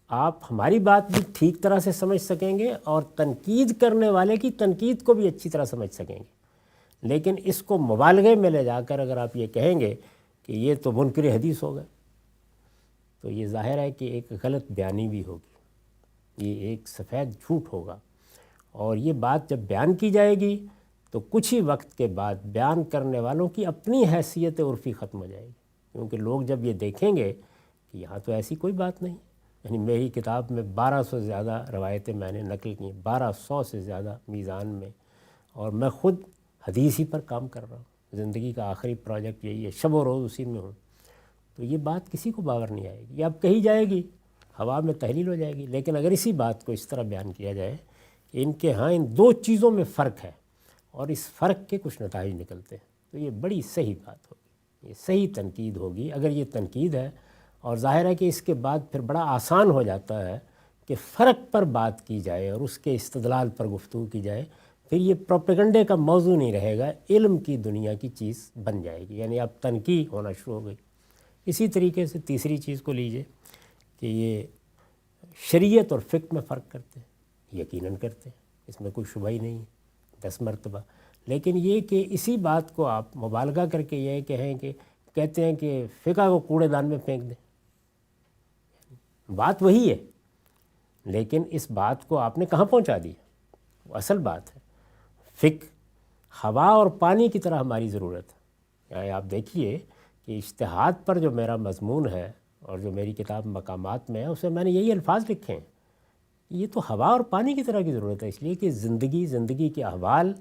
آپ ہماری بات بھی ٹھیک طرح سے سمجھ سکیں گے اور تنقید کرنے والے کی تنقید کو بھی اچھی طرح سمجھ سکیں گے۔ لیکن اس کو مبالغے میں لے جا کر اگر آپ یہ کہیں گے کہ یہ تو منکر حدیث ہو گئے، تو یہ ظاہر ہے کہ ایک غلط بیانی بھی ہوگی، یہ ایک سفید جھوٹ ہوگا، اور یہ بات جب بیان کی جائے گی تو کچھ ہی وقت کے بعد بیان کرنے والوں کی اپنی حیثیت عرفی ختم ہو جائے گی، کیونکہ لوگ جب یہ دیکھیں گے کہ یہاں تو ایسی کوئی بات نہیں، یعنی میری کتاب میں 1200 سے زیادہ روایتیں میں نے نقل کی، 1200 سے زیادہ میزان میں، اور میں خود حدیث ہی پر کام کر رہا ہوں، زندگی کا آخری پروجیکٹ یہی ہے، شب و روز اسی میں ہوں، تو یہ بات کسی کو باور نہیں آئے گی، یہ اب کہی جائے گی، ہوا میں تحلیل ہو جائے گی، لیکن اگر اسی بات کو اس طرح بیان کیا جائے کہ ان کے ہاں ان دو چیزوں میں فرق ہے اور اس فرق کے کچھ نتائج نکلتے ہیں، تو یہ بڑی صحیح بات ہوگی، یہ صحیح تنقید ہوگی اگر یہ تنقید ہے۔ اور ظاہر ہے کہ اس کے بعد پھر بڑا آسان ہو جاتا ہے کہ فرق پر بات کی جائے اور اس کے استدلال پر گفتگو کی جائے، پھر یہ پروپیگنڈے کا موضوع نہیں رہے گا، علم کی دنیا کی چیز بن جائے گی، یعنی اب تنقید ہونا شروع ہو گئی۔ اسی طریقے سے تیسری چیز کو لیجئے کہ یہ شریعت اور فقہ میں فرق کرتے ہیں، یقیناً کرتے ہیں، اس میں کوئی شبہ ہی نہیں ہے 10 مرتبہ، لیکن یہ کہ اسی بات کو آپ مبالغہ کر کے یہ کہتے ہیں کہ فقہ کو کوڑے دان میں پھینک دیں، بات وہی ہے، لیکن اس بات کو آپ نے کہاں پہنچا دی؟ وہ اصل بات ہے، فقہ ہوا اور پانی کی طرح ہماری ضرورت ہے، یعنی آپ دیکھیے کہ اجتہاد پر جو میرا مضمون ہے اور جو میری کتاب مقامات میں ہے اس میں میں نے یہی الفاظ لکھے ہیں، یہ تو ہوا اور پانی کی طرح کی ضرورت ہے، اس لیے کہ زندگی کے احوال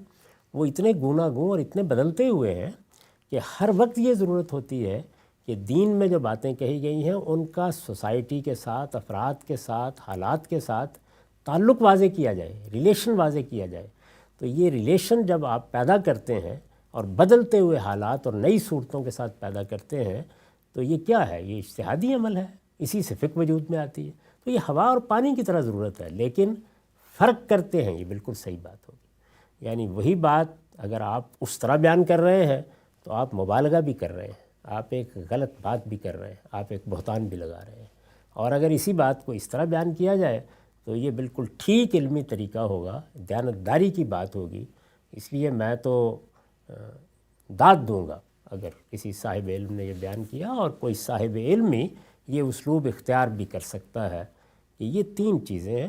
وہ اتنے گوناگون اور اتنے بدلتے ہوئے ہیں کہ ہر وقت یہ ضرورت ہوتی ہے کہ دین میں جو باتیں کہی گئی ہیں ان کا سوسائٹی کے ساتھ، افراد کے ساتھ، حالات کے ساتھ تعلق واضح کیا جائے، ریلیشن واضح کیا جائے۔ تو یہ ریلیشن جب آپ پیدا کرتے ہیں اور بدلتے ہوئے حالات اور نئی صورتوں کے ساتھ پیدا کرتے ہیں تو یہ کیا ہے؟ یہ اجتہادی عمل ہے، اسی سے فقہ وجود میں آتی ہے۔ تو یہ ہوا اور پانی کی طرح ضرورت ہے، لیکن فرق کرتے ہیں، یہ بالکل صحیح بات ہوگی، یعنی وہی بات اگر آپ اس طرح بیان کر رہے ہیں تو آپ مبالغہ بھی کر رہے ہیں، آپ ایک غلط بات بھی کر رہے ہیں، آپ ایک بہتان بھی لگا رہے ہیں، اور اگر اسی بات کو اس طرح بیان کیا جائے تو یہ بالکل ٹھیک علمی طریقہ ہوگا، دیانتداری کی بات ہوگی۔ اس لیے میں تو داد دوں گا اگر کسی صاحب علم نے یہ بیان کیا، اور کوئی صاحب علم ہی یہ اسلوب اختیار بھی کر سکتا ہے کہ یہ 3 چیزیں ہیں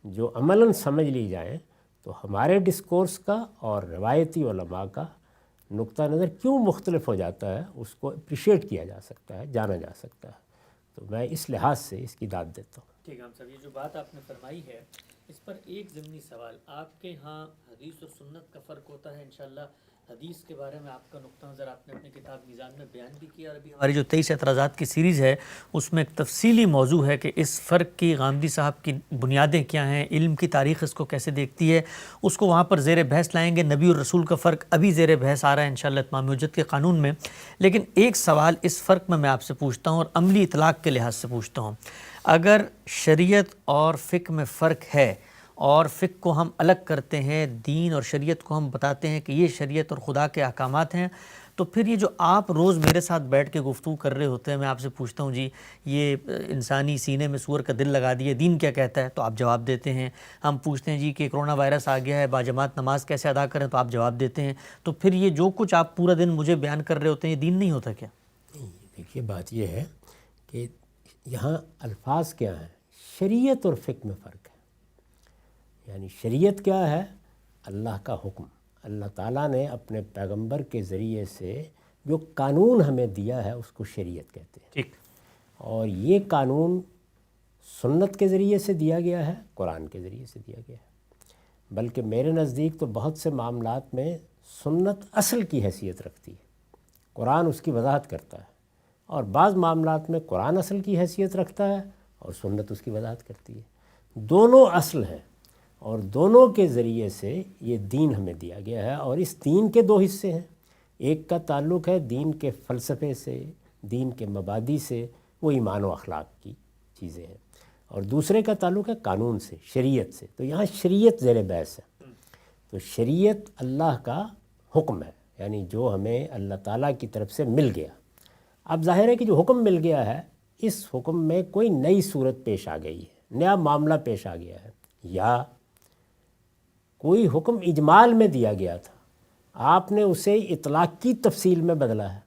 جو عملاً سمجھ لی جائیں تو ہمارے ڈسکورس کا اور روایتی علماء کا نقطہ نظر کیوں مختلف ہو جاتا ہے اس کو اپریشیٹ کیا جا سکتا ہے، جانا جا سکتا ہے، تو میں اس لحاظ سے اس کی داد دیتا ہوں۔ ٹھیک ہے صاحب، یہ جو بات آپ نے فرمائی ہے اس پر ایک ضمنی سوال، آپ کے ہاں حدیث اور سنت کا فرق ہوتا ہے؟ انشاءاللہ حدیث کے بارے میں آپ کا نقطہ نظر آپ نے اپنی کتاب میزان میں بیان بھی کیا، اور ابھی ہماری جو 23 اعتراضات کی سیریز ہے اس میں ایک تفصیلی موضوع ہے کہ اس فرق کی غامدی صاحب کی بنیادیں کیا ہیں، علم کی تاریخ اس کو کیسے دیکھتی ہے، اس کو وہاں پر زیر بحث لائیں گے۔ نبی اور رسول کا فرق ابھی زیر بحث آ رہا ہے انشاءاللہ اتمام حجت کے قانون میں، لیکن ایک سوال اس فرق میں آپ سے پوچھتا ہوں اور عملی اطلاق کے لحاظ سے پوچھتا ہوں، اگر شریعت اور فقہ میں فرق ہے اور فقہ کو ہم الگ کرتے ہیں، دین اور شریعت کو ہم بتاتے ہیں کہ یہ شریعت اور خدا کے احکامات ہیں، تو پھر یہ جو آپ روز میرے ساتھ بیٹھ کے گفتگو کر رہے ہوتے ہیں، میں آپ سے پوچھتا ہوں جی یہ انسانی سینے میں سور کا دل لگا دیے، دین کیا کہتا ہے؟ تو آپ جواب دیتے ہیں۔ ہم پوچھتے ہیں جی کہ کرونا وائرس آ گیا ہے، باجماعت نماز کیسے ادا کریں؟ تو آپ جواب دیتے ہیں۔ تو پھر یہ جو کچھ آپ پورا دن مجھے بیان کر رہے ہوتے ہیں یہ دین نہیں ہوتا کیا؟ دیکھیے بات یہ ہے کہ یہاں الفاظ کیا ہیں، شریعت اور فقہ میں فرق ہے، یعنی شریعت کیا ہے؟ اللہ کا حکم، اللہ تعالیٰ نے اپنے پیغمبر کے ذریعے سے جو قانون ہمیں دیا ہے اس کو شریعت کہتے ہیں، ٹھیک، اور یہ قانون سنت کے ذریعے سے دیا گیا ہے، قرآن کے ذریعے سے دیا گیا ہے، بلکہ میرے نزدیک تو بہت سے معاملات میں سنت اصل کی حیثیت رکھتی ہے، قرآن اس کی وضاحت کرتا ہے، اور بعض معاملات میں قرآن اصل کی حیثیت رکھتا ہے اور سنت اس کی وضاحت کرتی ہے، دونوں اصل ہیں اور دونوں کے ذریعے سے یہ دین ہمیں دیا گیا ہے، اور اس دین کے 2 حصے ہیں، ایک کا تعلق ہے دین کے فلسفے سے، دین کے مبادی سے، وہ ایمان و اخلاق کی چیزیں ہیں، اور دوسرے کا تعلق ہے قانون سے، شریعت سے۔ تو یہاں شریعت زیر بحث ہے، تو شریعت اللہ کا حکم ہے، یعنی جو ہمیں اللہ تعالیٰ کی طرف سے مل گیا۔ اب ظاہر ہے کہ جو حکم مل گیا ہے اس حکم میں کوئی نئی صورت پیش آ گئی ہے، نیا معاملہ پیش آ گیا ہے، یا کوئی حکم اجمال میں دیا گیا تھا آپ نے اسے اطلاق کی تفصیل میں بدلا ہے۔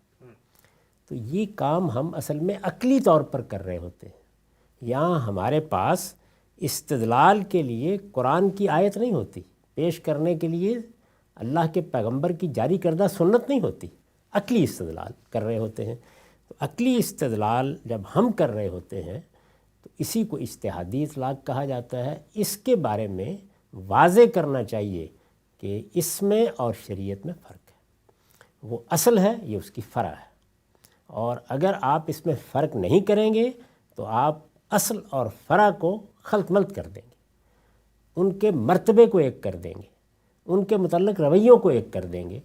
تو یہ کام ہم اصل میں عقلی طور پر کر رہے ہوتے ہیں۔ یہاں ہمارے پاس استدلال کے لیے قرآن کی آیت نہیں ہوتی، پیش کرنے کے لیے اللہ کے پیغمبر کی جاری کردہ سنت نہیں ہوتی، عقلی استدلال کر رہے ہوتے ہیں۔ تو عقلی استدلال جب ہم کر رہے ہوتے ہیں تو اسی کو اجتہادی اطلاق کہا جاتا ہے۔ اس کے بارے میں واضح کرنا چاہیے کہ اس میں اور شریعت میں فرق ہے، وہ اصل ہے، یہ اس کی فرع ہے، اور اگر آپ اس میں فرق نہیں کریں گے تو آپ اصل اور فرع کو خلط ملط کر دیں گے، ان کے مرتبے کو ایک کر دیں گے، ان کے متعلق رویوں کو ایک کر دیں گے۔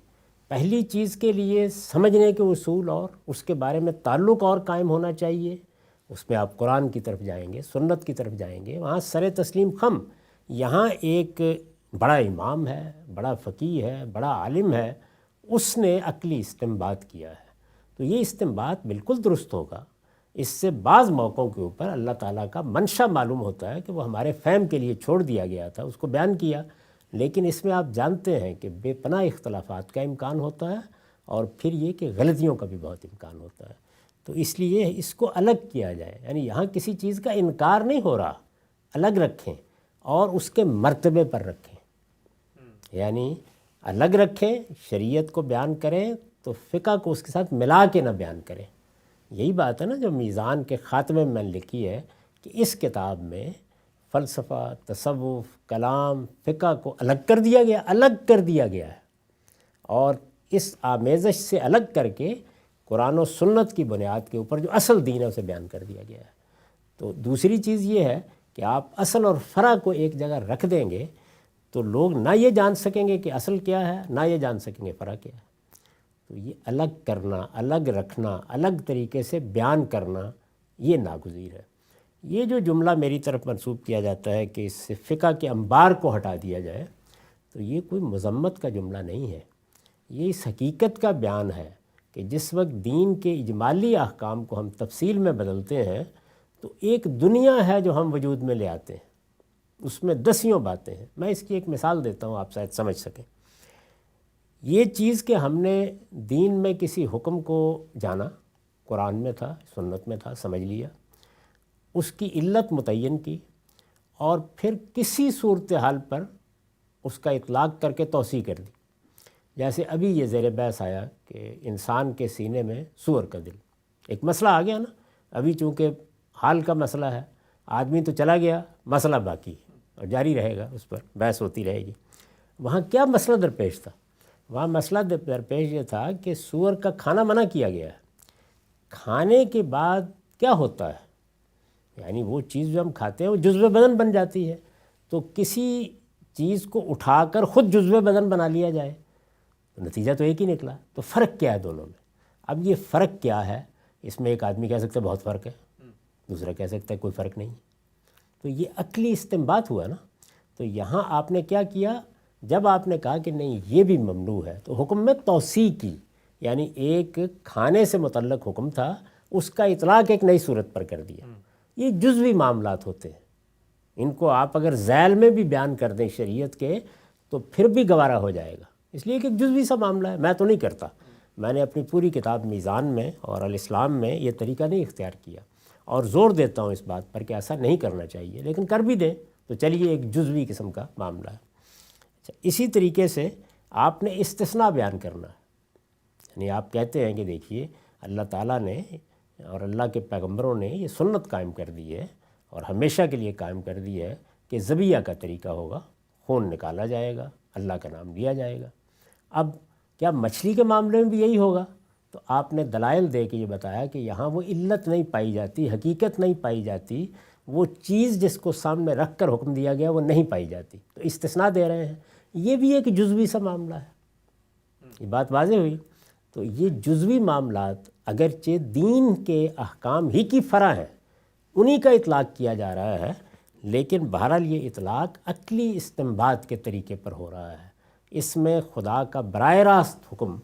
پہلی چیز کے لیے سمجھنے کے اصول اور اس کے بارے میں تعلق اور قائم ہونا چاہیے، اس میں آپ قرآن کی طرف جائیں گے، سنت کی طرف جائیں گے، وہاں سر تسلیم خم۔ یہاں ایک بڑا امام ہے، بڑا فقیہ ہے، بڑا عالم ہے، اس نے عقلی استنباط کیا ہے، تو یہ استنباط بالکل درست ہوگا۔ اس سے بعض موقعوں کے اوپر اللہ تعالیٰ کا منشا معلوم ہوتا ہے کہ وہ ہمارے فہم کے لیے چھوڑ دیا گیا تھا، اس کو بیان کیا، لیکن اس میں آپ جانتے ہیں کہ بے پناہ اختلافات کا امکان ہوتا ہے، اور پھر یہ کہ غلطیوں کا بھی بہت امکان ہوتا ہے۔ تو اس لیے اس کو الگ کیا جائے، یعنی یہاں کسی چیز کا انکار نہیں ہو رہا، الگ رکھیں اور اس کے مرتبے پر رکھیں، یعنی الگ رکھیں، شریعت کو بیان کریں تو فقہ کو اس کے ساتھ ملا کے نہ بیان کریں۔ یہی بات ہے نا جو میزان کے خاتمے میں لکھی ہے کہ اس کتاب میں فلسفہ، تصوف، کلام، فقہ کو الگ کر دیا گیا، الگ کر دیا گیا ہے، اور اس آمیزش سے الگ کر کے قرآن و سنت کی بنیاد کے اوپر جو اصل دین ہے اسے بیان کر دیا گیا ہے۔ تو دوسری چیز یہ ہے کہ آپ اصل اور فرع کو ایک جگہ رکھ دیں گے تو لوگ نہ یہ جان سکیں گے کہ اصل کیا ہے، نہ یہ جان سکیں گے فرع کیا ہے۔ تو یہ الگ کرنا، الگ رکھنا، الگ طریقے سے بیان کرنا، یہ ناگزیر ہے۔ یہ جو جملہ میری طرف منسوب کیا جاتا ہے کہ اس سے فقہ کے انبار کو ہٹا دیا جائے، تو یہ کوئی مذمت کا جملہ نہیں ہے، یہ اس حقیقت کا بیان ہے کہ جس وقت دین کے اجمالی احکام کو ہم تفصیل میں بدلتے ہیں تو ایک دنیا ہے جو ہم وجود میں لے آتے ہیں، اس میں دسیوں باتیں ہیں۔ میں اس کی ایک مثال دیتا ہوں، آپ شاید سمجھ سکیں۔ یہ چیز کہ ہم نے دین میں کسی حکم کو جانا، قرآن میں تھا، سنت میں تھا، سمجھ لیا، اس کی علت متعین کی، اور پھر کسی صورتحال پر اس کا اطلاق کر کے توسیع کر دی۔ جیسے ابھی یہ زیر بحث آیا کہ انسان کے سینے میں سور کا دل، ایک مسئلہ آ گیا نا، ابھی چونکہ حال کا مسئلہ ہے، آدمی تو چلا گیا، مسئلہ باقی ہے اور جاری رہے گا، اس پر بحث ہوتی رہے گی۔ وہاں کیا مسئلہ درپیش تھا؟ وہاں مسئلہ درپیش یہ تھا کہ سور کا کھانا منع کیا گیا ہے، کھانے کے بعد کیا ہوتا ہے، یعنی وہ چیز جو ہم کھاتے ہیں وہ جزو بدن بن جاتی ہے، تو کسی چیز کو اٹھا کر خود جزو بدن بنا لیا جائے تو نتیجہ تو ایک ہی نکلا۔ تو فرق کیا ہے دونوں میں؟ اب یہ فرق کیا ہے، اس میں ایک آدمی کہہ سکتا ہے بہت فرق ہے، دوسرا کہہ سکتا ہے کوئی فرق نہیں۔ تو یہ عقلی استنباط ہوا نا۔ تو یہاں آپ نے کیا کیا، جب آپ نے کہا کہ نہیں یہ بھی ممنوع ہے تو حکم میں توسیع کی، یعنی ایک کھانے سے متعلق حکم تھا، اس کا اطلاق ایک نئی صورت پر کر دیا۔ یہ جزوی معاملات ہوتے ہیں، ان کو آپ اگر ذیل میں بھی بیان کر دیں شریعت کے تو پھر بھی گوارا ہو جائے گا، اس لیے کہ ایک جزوی سا معاملہ ہے۔ میں تو نہیں کرتا، میں نے اپنی پوری کتاب میزان میں اور الاسلام میں یہ طریقہ نہیں اختیار کیا، اور زور دیتا ہوں اس بات پر کہ ایسا نہیں کرنا چاہیے، لیکن کر بھی دیں تو چلیے ایک جزوی قسم کا معاملہ ہے۔ اچھا، اسی طریقے سے آپ نے استثناء بیان کرنا ہے، یعنی آپ کہتے ہیں کہ دیکھیے اللہ تعالیٰ نے اور اللہ کے پیغمبروں نے یہ سنت قائم کر دی ہے اور ہمیشہ کے لیے قائم کر دی ہے کہ ذبیحہ کا طریقہ ہوگا، خون نکالا جائے گا، اللہ کا نام لیا جائے گا۔ اب کیا مچھلی کے معاملے میں بھی یہی ہوگا؟ تو آپ نے دلائل دے کے یہ بتایا کہ یہاں وہ علت نہیں پائی جاتی، حقیقت نہیں پائی جاتی، وہ چیز جس کو سامنے رکھ کر حکم دیا گیا وہ نہیں پائی جاتی، تو استثناء دے رہے ہیں۔ یہ بھی ایک جزوی سا معاملہ ہے، یہ بات واضح ہوئی۔ تو یہ جزوی معاملات اگرچہ دین کے احکام ہی کی فرع ہیں، انہی کا اطلاق کیا جا رہا ہے، لیکن بہرحال یہ اطلاق عقلی استنباط کے طریقے پر ہو رہا ہے۔ اس میں خدا کا براہ راست حکم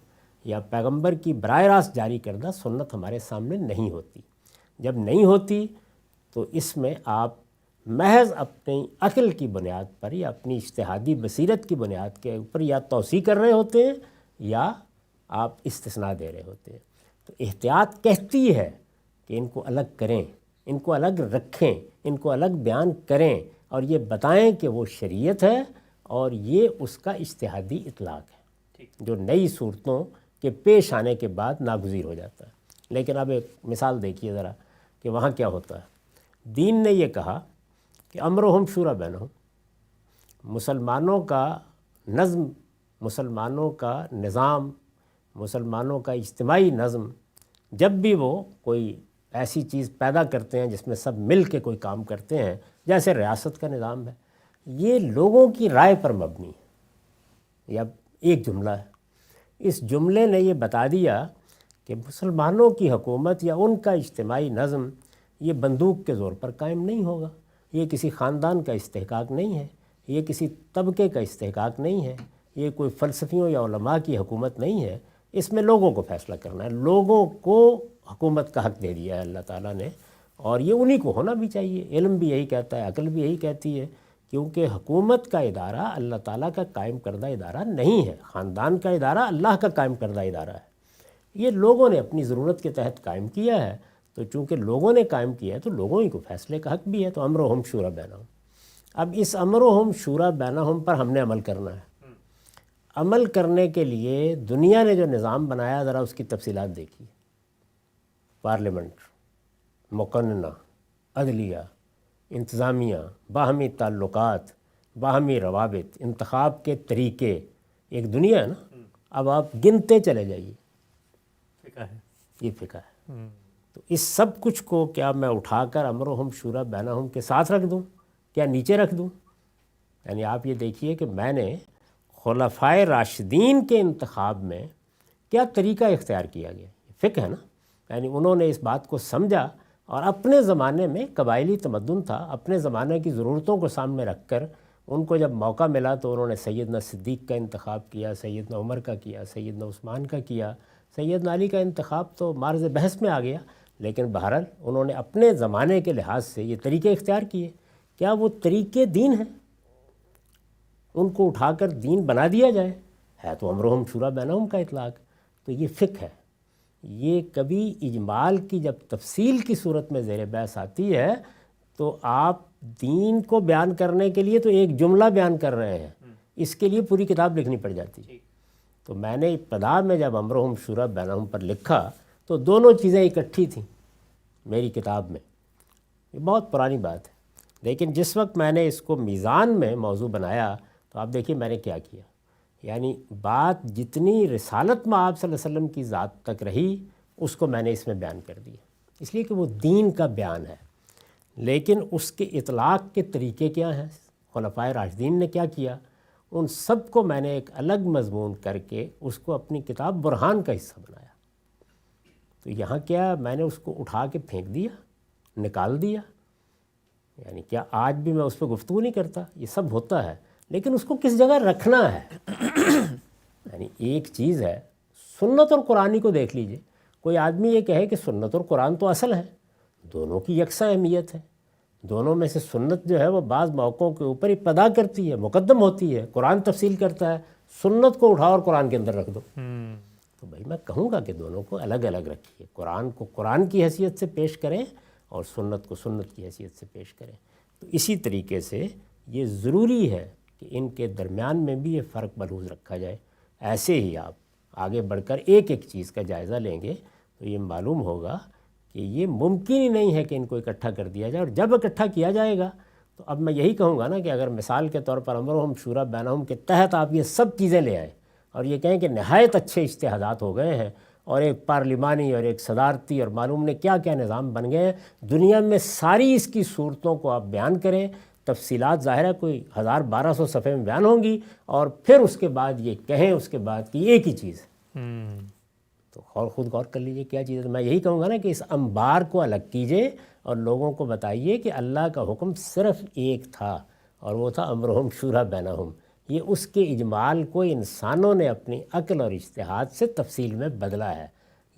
یا پیغمبر کی براہ راست جاری کردہ سنت ہمارے سامنے نہیں ہوتی۔ جب نہیں ہوتی تو اس میں آپ محض اپنی عقل کی بنیاد پر یا اپنی اجتہادی بصیرت کی بنیاد کے اوپر یا توسیع کر رہے ہوتے ہیں یا آپ استثناء دے رہے ہوتے ہیں۔ تو احتیاط کہتی ہے کہ ان کو الگ کریں، ان کو الگ رکھیں، ان کو الگ بیان کریں اور یہ بتائیں کہ وہ شریعت ہے اور یہ اس کا اجتہادی اطلاق ہے جو نئی صورتوں کے پیش آنے کے بعد ناگزیر ہو جاتا ہے۔ لیکن اب ایک مثال دیکھیے ذرا کہ وہاں کیا ہوتا ہے۔ دین نے یہ کہا کہ امرہم شورا بینہم، مسلمانوں کا نظم، مسلمانوں کا نظام، مسلمانوں کا اجتماعی نظم، جب بھی وہ کوئی ایسی چیز پیدا کرتے ہیں جس میں سب مل کے کوئی کام کرتے ہیں، جیسے ریاست کا نظام ہے، یہ لوگوں کی رائے پر مبنی ہے۔ یہ اب ایک جملہ ہے، اس جملے نے یہ بتا دیا کہ مسلمانوں کی حکومت یا ان کا اجتماعی نظم یہ بندوق کے زور پر قائم نہیں ہوگا، یہ کسی خاندان کا استحقاق نہیں ہے، یہ کسی طبقے کا استحقاق نہیں ہے، یہ کوئی فلسفیوں یا علماء کی حکومت نہیں ہے، اس میں لوگوں کو فیصلہ کرنا ہے۔ لوگوں کو حکومت کا حق دے دیا ہے اللہ تعالیٰ نے، اور یہ انہی کو ہونا بھی چاہیے۔ علم بھی یہی کہتا ہے، عقل بھی یہی کہتی ہے، کیونکہ حکومت کا ادارہ اللہ تعالیٰ کا قائم کردہ ادارہ نہیں ہے، خاندان کا ادارہ اللہ کا قائم کردہ ادارہ ہے۔ یہ لوگوں نے اپنی ضرورت کے تحت قائم کیا ہے، تو چونکہ لوگوں نے قائم کیا ہے تو لوگوں ہی کو فیصلے کا حق بھی ہے۔ تو امرہم شورا بینہم، اب اس امرہم شورا بینہم پر ہم نے عمل کرنا ہے۔ عمل کرنے کے لیے دنیا نے جو نظام بنایا، ذرا اس کی تفصیلات دیکھیے۔ پارلیمنٹ، مقننہ، عدلیہ، انتظامیہ، باہمی تعلقات، باہمی روابط، انتخاب کے طریقے، ایک دنیا ہے نا۔ اب آپ گنتے چلے جائیے، فقہ ہے، یہ فقہ ہے۔ تو اس سب کچھ کو کیا میں اٹھا کر امرہم شورا بینہم کے ساتھ رکھ دوں، کیا نیچے رکھ دوں؟ یعنی آپ یہ دیکھیے کہ میں نے خلفائے راشدین کے انتخاب میں کیا طریقہ اختیار کیا گیا، فقہ ہے نا۔ یعنی انہوں نے اس بات کو سمجھا اور اپنے زمانے میں قبائلی تمدن تھا، اپنے زمانے کی ضرورتوں کو سامنے رکھ کر ان کو جب موقع ملا تو انہوں نے سیدنا صدیق کا انتخاب کیا، سیدنا عمر کا کیا، سیدنا عثمان کا کیا، سیدنا علی کا انتخاب تو مارز بحث میں آ گیا، لیکن بہرحال انہوں نے اپنے زمانے کے لحاظ سے یہ طریقے اختیار کیے۔ کیا وہ طریقے دین ہیں؟ ان کو اٹھا کر دین بنا دیا جائے، ہے تو امرہم شورا بینہم کا اطلاق۔ تو یہ فقہ ہے۔ یہ کبھی اجمال کی جب تفصیل کی صورت میں زیر بحث آتی ہے تو آپ دین کو بیان کرنے کے لیے تو ایک جملہ بیان کر رہے ہیں، اس کے لیے پوری کتاب لکھنی پڑ جاتی ہے۔ تو میں نے ابتدا میں جب امرہم شورا بینہم پر لکھا تو دونوں چیزیں اکٹھی تھیں میری کتاب میں۔ یہ بہت پرانی بات ہے، لیکن جس وقت میں نے اس کو میزان میں موضوع بنایا تو آپ دیکھیے میں نے کیا کیا۔ یعنی بات جتنی رسالت میں آپ صلی اللہ علیہ وسلم کی ذات تک رہی اس کو میں نے اس میں بیان کر دیا، اس لیے کہ وہ دین کا بیان ہے، لیکن اس کے اطلاق کے طریقے کیا ہیں، خلفائے راشدین نے کیا کیا، ان سب کو میں نے ایک الگ مضمون کر کے اس کو اپنی کتاب برہان کا حصہ بنایا۔ تو یہاں کیا میں نے اس کو اٹھا کے پھینک دیا، نکال دیا؟ یعنی کیا آج بھی میں اس پہ گفتگو نہیں کرتا؟ یہ سب ہوتا ہے، لیکن اس کو کس جگہ رکھنا ہے۔ یعنی ایک چیز ہے، سنت اور قرآنی کو دیکھ لیجئے۔ کوئی آدمی یہ کہے کہ سنت اور قرآن تو اصل ہے، دونوں کی یکساں اہمیت ہے، دونوں میں سے سنت جو ہے وہ بعض موقعوں کے اوپر ابتدا کرتی ہے، مقدم ہوتی ہے، قرآن تفصیل کرتا ہے، سنت کو اٹھاؤ اور قرآن کے اندر رکھ دو۔ تو بھائی میں کہوں گا کہ دونوں کو الگ الگ رکھیے، قرآن کو قرآن کی حیثیت سے پیش کریں اور سنت کو سنت کی حیثیت سے پیش کریں۔ تو اسی طریقے سے یہ ضروری ہے کہ ان کے درمیان میں بھی یہ فرق ملحوظ رکھا جائے۔ ایسے ہی آپ آگے بڑھ کر ایک ایک چیز کا جائزہ لیں گے تو یہ معلوم ہوگا کہ یہ ممکن ہی نہیں ہے کہ ان کو اکٹھا کر دیا جائے، اور جب اکٹھا کیا جائے گا تو اب میں یہی کہوں گا نا کہ اگر مثال کے طور پر امرہم شورا بینہم کے تحت آپ یہ سب چیزیں لے آئیں اور یہ کہیں کہ نہایت اچھے اجتہادات ہو گئے ہیں اور ایک پارلیمانی اور ایک صدارتی اور معلوم نے کیا کیا نظام بن گئے ہیں، دنیا میں ساری اس کی صورتوں کو آپ بیان کریں، تفصیلات ظاہر ہے کوئی 1200 صفحے میں بیان ہوں گی، اور پھر اس کے بعد یہ کہیں اس کے بعد کہ ایک ہی چیز ہے، تو خود غور کر لیجئے کیا چیز ہے۔ میں یہی کہوں گا نا کہ اس انبار کو الگ کیجئے اور لوگوں کو بتائیے کہ اللہ کا حکم صرف ایک تھا اور وہ تھا امرہم شورا بینہم۔ یہ اس کے اجمال کو انسانوں نے اپنی عقل اور اجتہاد سے تفصیل میں بدلا ہے۔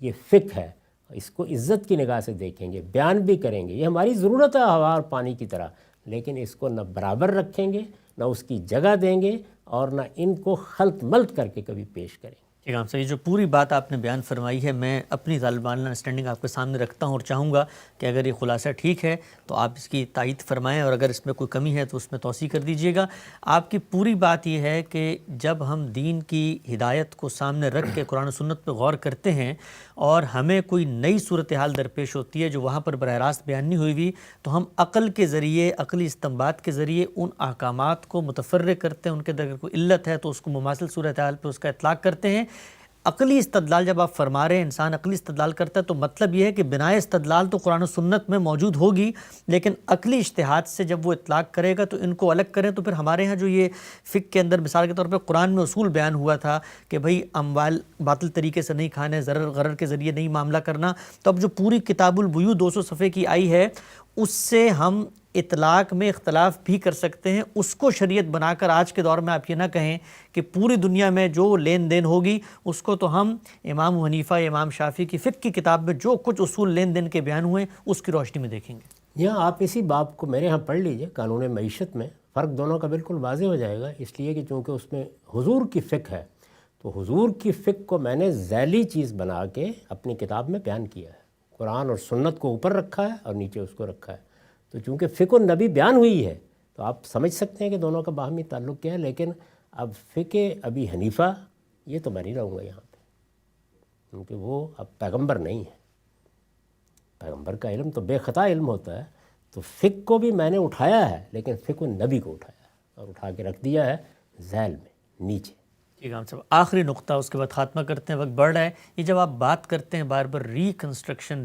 یہ فقہ ہے، اس کو عزت کی نگاہ سے دیکھیں گے، بیان بھی کریں گے، یہ ہماری ضرورت ہے ہوا اور پانی کی طرح، لیکن اس کو نہ برابر رکھیں گے، نہ اس کی جگہ دیں گے، اور نہ ان کو خلط ملط کر کے کبھی پیش کریں گے۔ ٹھیک ہے، یہ جو پوری بات آپ نے بیان فرمائی ہے، میں اپنی طالبانہ انڈرسٹینڈنگ آپ کے سامنے رکھتا ہوں اور چاہوں گا کہ اگر یہ خلاصہ ٹھیک ہے تو آپ اس کی تائید فرمائیں، اور اگر اس میں کوئی کمی ہے تو اس میں توسیع کر دیجئے گا۔ آپ کی پوری بات یہ ہے کہ جب ہم دین کی ہدایت کو سامنے رکھ کے قرآن و سنت پہ غور کرتے ہیں اور ہمیں کوئی نئی صورتحال درپیش ہوتی ہے جو وہاں پر براہ راست بیان نہیں ہوئی ہوئی، تو ہم عقل کے ذریعے، عقلی استنباط کے ذریعے ان احکامات کو متفرق کرتے ہیں، ان کے اندر کوئی علت ہے تو اس کو مماثل صورتحال پہ اس کا اطلاق کرتے ہیں۔ عقلی استدلال جب آپ فرما رہے ہیں انسان عقلی استدلال کرتا ہے تو مطلب یہ ہے کہ بنائے استدلال تو قرآن و سنت میں موجود ہوگی، لیکن عقلی اجتہاد سے جب وہ اطلاق کرے گا تو ان کو الگ کریں۔ تو پھر ہمارے ہاں جو یہ فقہ کے اندر مثال کے طور پہ قرآن میں اصول بیان ہوا تھا کہ بھئی اموال باطل طریقے سے نہیں کھانے، ضرر غرر کے ذریعے نہیں معاملہ کرنا، تو اب جو پوری کتاب البیوع 200 صفحے کی آئی ہے اس سے ہم اطلاق میں اختلاف بھی کر سکتے ہیں، اس کو شریعت بنا کر آج کے دور میں آپ یہ نہ کہیں کہ پوری دنیا میں جو لین دین ہوگی اس کو تو ہم امام حنیفہ، امام شافعی کی فقہ کی کتاب میں جو کچھ اصول لین دین کے بیان ہوئے اس کی روشنی میں دیکھیں گے۔ یہاں آپ اسی باب کو میرے ہاں پڑھ لیجئے، قانون معیشت میں فرق دونوں کا بالکل واضح ہو جائے گا، اس لیے کہ چونکہ اس میں حضور کی فقہ ہے تو حضور کی فقہ کو میں نے ذیلی چیز بنا کے اپنی کتاب میں بیان کیا ہے۔ قرآن اور سنت کو اوپر رکھا ہے اور نیچے اس کو رکھا ہے، تو چونکہ فقہ النبی بیان ہوئی ہے تو آپ سمجھ سکتے ہیں کہ دونوں کا باہمی تعلق کیا ہے۔ لیکن اب فقہ ابی حنیفہ یہ تو میں نہیں رہوں گا یہاں پہ، کیونکہ وہ اب پیغمبر نہیں ہے۔ پیغمبر کا علم تو بے خطا علم ہوتا ہے، تو فقہ کو بھی میں نے اٹھایا ہے لیکن فقہ النبی کو اٹھایا ہے اور اٹھا کے رکھ دیا ہے ذیل میں نیچے۔ ٹھیک ہے، ہم سب آخری نقطہ اس کے بعد خاتمہ کرتے ہیں، وقت بڑھ رہا ہے۔ یہ جب آپ بات کرتے ہیں بار بار ریکنسٹرکشن،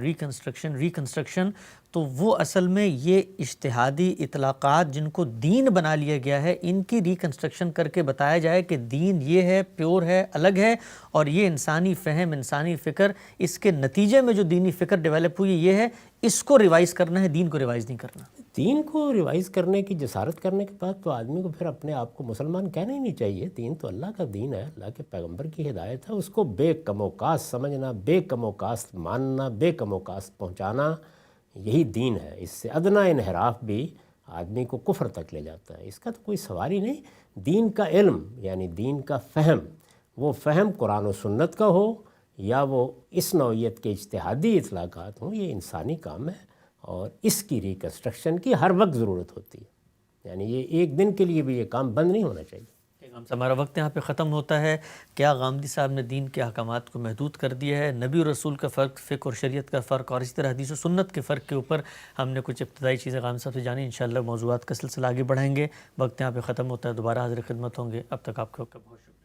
تو وہ اصل میں یہ اجتہادی اطلاقات جن کو دین بنا لیا گیا ہے ان کی ریکنسٹرکشن کر کے بتایا جائے کہ دین یہ ہے، پیور ہے، الگ ہے، اور یہ انسانی فہم، انسانی فکر، اس کے نتیجے میں جو دینی فکر ڈیولپ ہوئی یہ ہے، اس کو ریوائز کرنا ہے، دین کو ریوائز نہیں کرنا۔ دین کو ریوائز کرنے کی جسارت کرنے کے بعد تو آدمی کو پھر اپنے آپ کو مسلمان کہنا ہی نہیں چاہیے۔ دین تو اللہ کا دین ہے، اللہ کے پیغمبر کی ہدایت ہے، اس کو بے کم و کاست سمجھنا، بے کم و کاست ماننا، بے کم و کاست پہنچانا، یہی دین ہے۔ اس سے ادنا انحراف بھی آدمی کو کفر تک لے جاتا ہے، اس کا تو کوئی سوال ہی نہیں۔ دین کا علم یعنی دین کا فہم، وہ فہم قرآن و سنت کا ہو یا وہ اس نوعیت کے اجتہادی اطلاقات ہوں، یہ انسانی کام ہے اور اس کی ریکنسٹرکشن کی ہر وقت ضرورت ہوتی ہے، یعنی یہ ایک دن کے لیے بھی یہ کام بند نہیں ہونا چاہیے۔ ہمارا وقت یہاں پہ ختم ہوتا ہے۔ کیا غامدی صاحب نے دین کے احکامات کو محدود کر دیا ہے؟ نبی اور رسول کا فرق، فقہ اور شریعت کا فرق، اور اسی طرح حدیث و سنت کے فرق کے اوپر ہم نے کچھ ابتدائی چیزیں غامدی صاحب سے جانی۔ انشاءاللہ موضوعات کا سلسلہ آگے بڑھائیں گے۔ وقت یہاں پہ ختم ہوتا ہے، دوبارہ حاضر خدمت ہوں گے، اب تک آپ کا بہت شکریہ۔